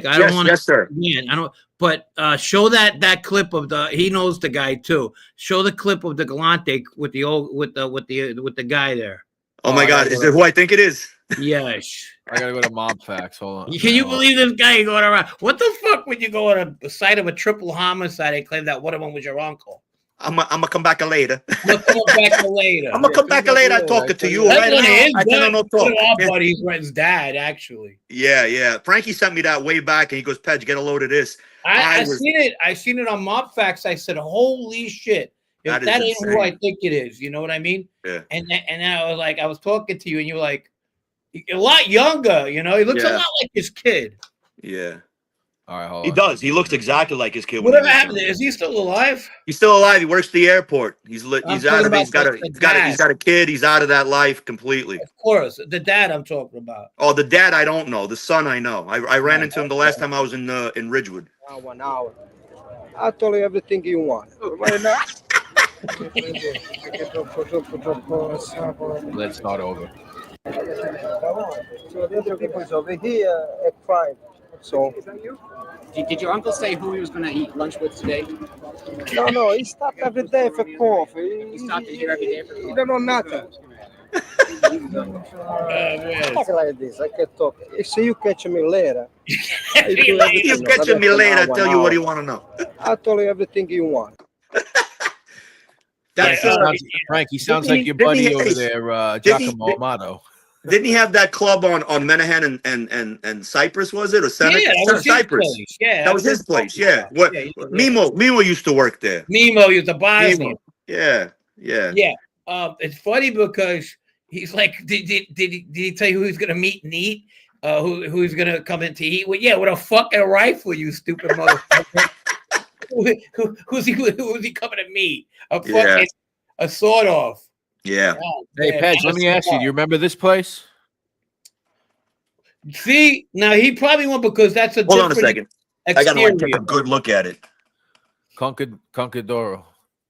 I don't want to. Yes, sir. I don't. But show that clip of he knows the guy too. Show the clip of the Galante with the guy there. Oh my God, is it who I think it is? Yes. I gotta go to Mob Facts. Hold on. Can you believe this guy going around? What the fuck would you go on the site of a triple homicide and claim that one of them was your uncle? I'm gonna come back later. I'm gonna come back later. I'm gonna come back later and talk to you. Right now, I cannot talk. Our buddy's his dad, actually. Yeah. Frankie sent me that way back, and he goes, "Pedge, get a load of this." I seen it on Mob Facts. I said, "Holy shit! If that ain't who I think it is," you know what I mean? Yeah. And I was like, I was talking to you, and you were like, a lot younger. You know, he looks a lot like his kid. Yeah. All right, hold on. He does. He looks exactly like his kid. Whatever happened? Is he still alive? He's still alive. He works the airport. He's out of it. He's got a kid. He's out of that life completely. Of course, the dad I'm talking about. Oh, the dad I don't know. The son I know. I ran into him the last time I was in Ridgewood. 1 hour. I'll tell you everything you want. Right now. Let's start over. So the other people is over here at 5. So did your uncle say who he was going to eat lunch with today? No, he stopped every day for coffee. He stopped in here every day for coffee? He don't know nothing. Talk like this, I can talk. So you catch me later. You catch me later, I'll tell you what you want to know. I'll tell you everything you want. That's Frank, he sounds like your buddy over there, Giacomo Amato. Didn't he have that club on Menahan and Cypress, was it? Or Cypress? Yeah, that was his place. Yeah. What? Mimo used to work there. Mimo used to buy him. Yeah. It's funny because he's like, did he tell you who he's gonna meet and eat? Who's gonna come in to eat? Well, yeah, with a fucking rifle, you stupid motherfucker. Who's he coming to meet? A sawed off. Yeah. Hey, Pedge, let me ask you, do you remember this place? See, now he probably won't because that's a Hold on a second. Exterior. I gotta take a good look at it. Concadoro.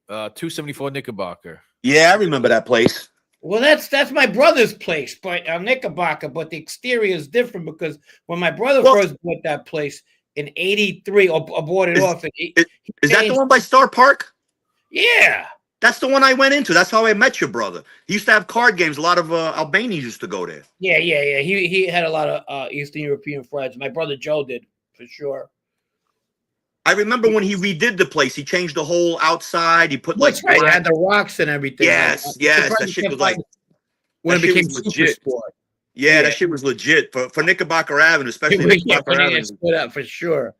274 Knickerbocker. Yeah, I remember that place. Well, that's my brother's place, but Knickerbocker, but the exterior is different because when my brother first bought that place in '83 or bought it off. Is that the one by Star Park? Yeah. That's the one I went into. That's how I met your brother. He used to have card games. A lot of Albanians used to go there. Yeah. He had a lot of Eastern European friends. My brother Joe did, for sure. I remember when he redid the place. He changed the whole outside. He put That's right. It had the rocks and everything. Yes. That shit was like when it became super sport. Yeah, that shit was legit for Knickerbocker Avenue, especially Knickerbocker Avenue. Split up for sure.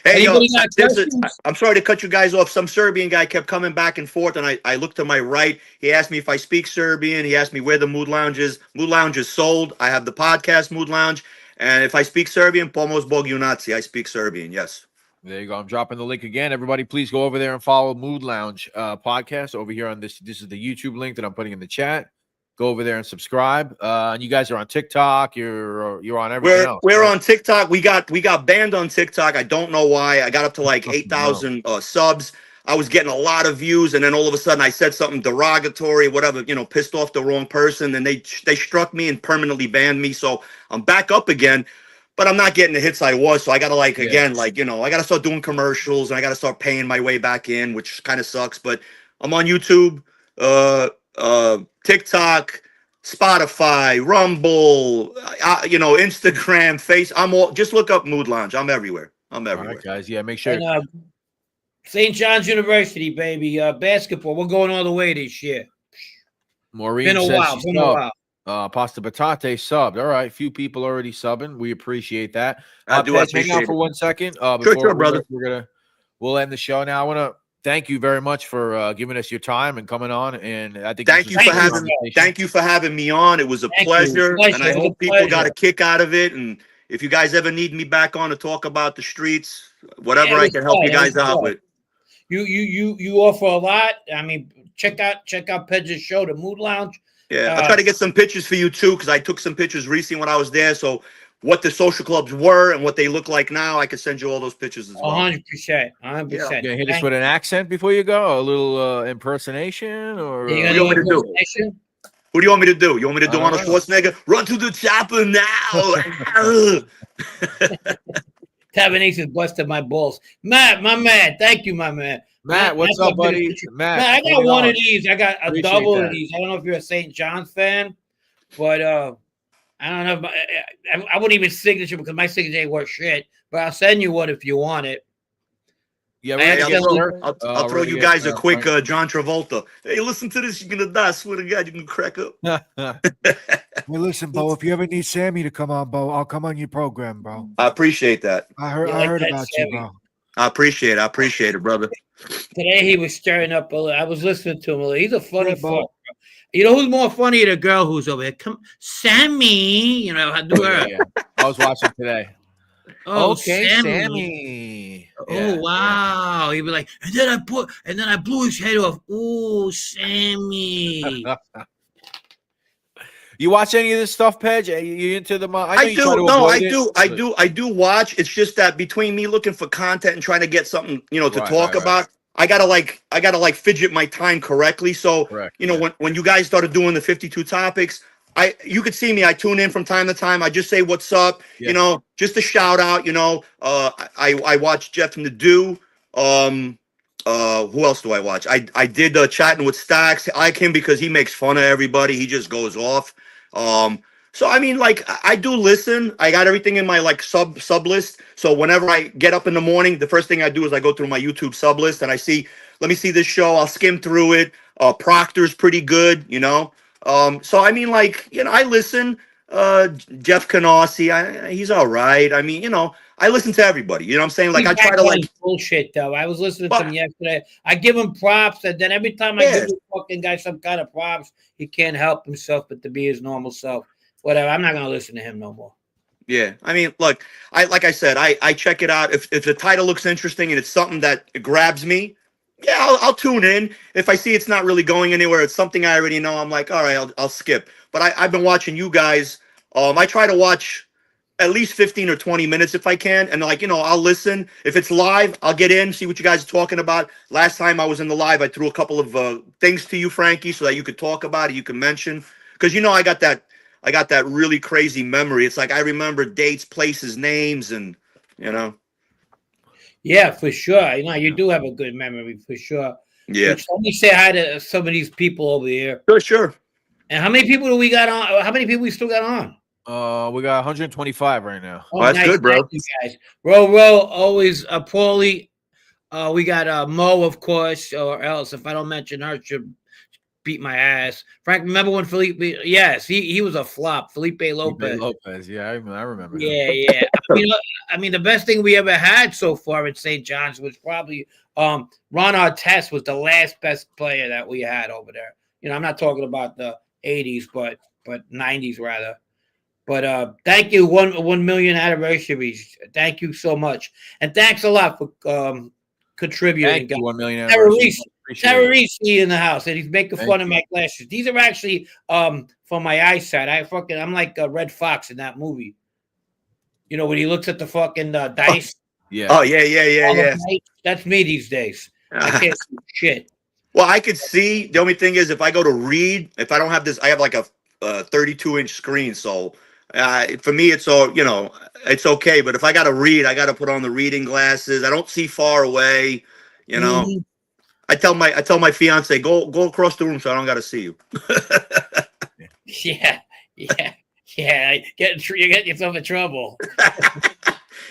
Hey, Anybody got questions? I'm sorry to cut you guys off. Some Serbian guy kept coming back and forth, and I looked to my right. He asked me if I speak Serbian. He asked me where the Mood Lounge is. Mood Lounge is sold. I have the podcast Mood Lounge. And if I speak Serbian, Pomos Bog Junaci. I speak Serbian, yes. There you go. I'm dropping the link again. Everybody, please go over there and follow Mood Lounge podcast over here on this. This is the YouTube link that I'm putting in the chat. Go over there and subscribe. And you guys are on TikTok. You're on everything else. We're on TikTok. We got banned on TikTok. I don't know why. I got up to like 8,000 subs. I was getting a lot of views, and then all of a sudden I said something derogatory, whatever, pissed off the wrong person, and they struck me and permanently banned me. So I'm back up again. But I'm not getting the hits I was, so I gotta I gotta start doing commercials, and I gotta start paying my way back in, which kind of sucks. But I'm on YouTube, TikTok, Spotify, Rumble, Instagram, Face. I'm all, just look up Mood Lounge. I'm everywhere. All right, guys. Yeah, make sure. And, St. John's University, baby, basketball. We're going all the way this year. Maureen Been a while. Pasta Batate subbed. All right, few people already subbing. We appreciate that. I do Pedge, appreciate hang out it. for 1 second. Sure, brother. We'll end the show now. I want to thank you very much for giving us your time and coming on. And I think thank you for having me on. It was a pleasure, and I hope people got a kick out of it. And if you guys ever need me back on to talk about the streets, whatever I can help you guys out with. You offer a lot. I mean, check out Pedge's show, the Mood Lounge. Yeah, I'll try to get some pictures for you too, because I took some pictures recently when I was there. So what the social clubs were and what they look like now, I can send you all those pictures as well. 100%. 100%. You gonna hit us with an accent before you go? A little impersonation, or what do you want me to do? Who do you want me to do? You want me to do Arnold Schwarzenegger? Run to the chopper now! Tabernation busted my balls. Matt, my man. Thank you, my man. Matt, what's up, buddy? Matt, I got one of these. I got a double of these. I don't know if you're a St. John's fan, but I don't know. I wouldn't even signature because my signature ain't worth shit. But I'll send you one if you want it. Yeah, I'll throw you guys a quick John Travolta. Hey, listen to this. You're gonna die. I swear to God, you can crack up. Well, listen, Bo. If you ever need Sammy to come on, Bo, I'll come on your program, bro. I appreciate that. I heard about you, bro. I appreciate it, brother. Today he was stirring up a little. I was listening to him. He's a funny fuck. You know who's more funny? The girl who's over there. Come, Sammy. I do her. Yeah. I was watching today. Oh, okay, Sammy. Oh, yeah, wow. He'd be like, and then I blew his head off. Oh, Sammy. You watch any of this stuff, Pedge? Are you into the? I do watch. It's just that between me looking for content and trying to get something, to talk about, I gotta fidget my time correctly. So, when you guys started doing the 52 topics, you could see me. I tune in from time to time. I just say what's up, just a shout out. I watch Jeff and the Do. Who else do I watch? I did chatting with Stacks. I like him because he makes fun of everybody. He just goes off. So I mean, I do listen. I got everything in my sub list. So whenever I get up in the morning, the first thing I do is I go through my YouTube sub list and I see, let me see this show. I'll skim through it. Proctor's pretty good, So I mean, I listen. Jeff Canossi, he's all right. I mean, I listen to everybody. You know what I'm saying? I try to bullshit though. I was listening to him yesterday. I give him props, and then every time I give the fucking guy some kind of props, he can't help himself but to be his normal self. Whatever. I'm not gonna listen to him no more. Yeah, I mean, look, like I said, I check it out. If the title looks interesting and it's something that grabs me, yeah, I'll tune in. If I see it's not really going anywhere, it's something I already know, I'm like, all right, I'll skip. But I've been watching you guys. I try to watch at least 15 or 20 minutes if I can. And I'll listen. If it's live, I'll get in, see what you guys are talking about. Last time I was in the live, I threw a couple of things to you, Frankie, so that you could talk about it, you can mention. Because I got that really crazy memory. It's I remember dates, places, names, and Yeah, for sure. You do have a good memory for sure. Yeah. Let me say hi to some of these people over here. Sure. And how many people do we got on? How many people we still got on? We got 125 right now. Oh, that's nice. Good, bro. Thank you guys. Row, always Paulie. We got Mo, of course, or else if I don't mention her, she'll beat my ass. Frank, remember when Felipe? Yes, he was a flop. Felipe Lopez. Felipe Lopez, yeah, I remember. Yeah, yeah. I mean, the best thing we ever had so far at St. John's was probably Ron Artest was the last best player that we had over there. You know, I'm not talking about the 80s, but 90s rather. But thank you, 1 million anniversaries. Thank you so much, and thanks a lot for contributing. Thank you, 1 million anniversaries. Terrorist in the house, and he's making fun of my glasses. These are actually for my eyesight. I'm like a Red Fox in that movie. You know, when he looks at the fucking dice. Yeah. Oh yeah. That's me these days. I can't see shit. Well, I could see. The only thing is, if I go to read, if I don't have this, I have like a 32-inch screen. So for me, it's all, you know, it's okay. But if I got to read, I got to put on the reading glasses. I don't see far away. You know, I tell my fiance, go across the room so I don't got to see you. Yeah. You're getting yourself in trouble.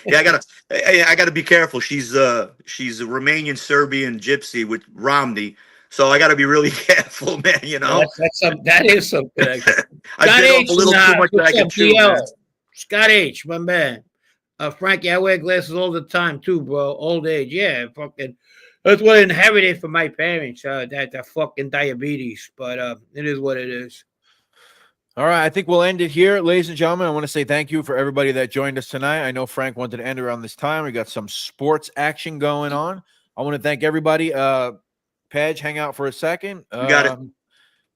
Yeah, I gotta be careful. She's a Romanian Serbian gypsy with Romney, so I gotta be really careful, man. You know, that is something. I bit off a little too much that I can chew. Scott H, my man. Frankie, I wear glasses all the time too, bro. Old age, yeah, fucking. That's what I inherited from my parents. That fucking diabetes, but it is what it is. All right, I think we'll end it here, ladies and gentlemen. I want to say thank you for everybody that joined us tonight. I know Frank wanted to end around this time. We got some sports action going on. I want to thank everybody. Pedge, hang out for a second. You got it.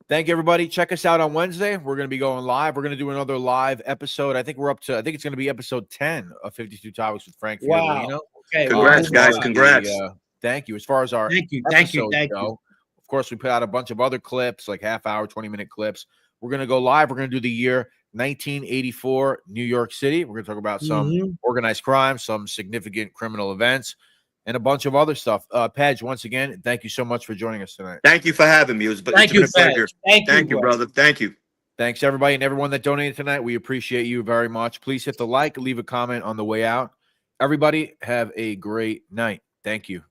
Thank you, everybody. Check us out on Wednesday. We're going to be going live. We're going to do another live episode. I think it's going to be episode 10 of 52 Topics with Frank. Wow. Okay. Congrats, guys. Congrats. Thank you. As far as our thank you. Of course, we put out a bunch of other clips, like half-hour, 20-minute clips. We're going to go live. We're going to do the year 1984, New York City. We're going to talk about some organized crime, some significant criminal events, and a bunch of other stuff. Pedge, once again, thank you so much for joining us tonight. Thank you for having me. It's been a pleasure. Thank you, brother. Thank you. Thanks, everybody, and everyone that donated tonight. We appreciate you very much. Please hit the like, leave a comment on the way out. Everybody, have a great night. Thank you.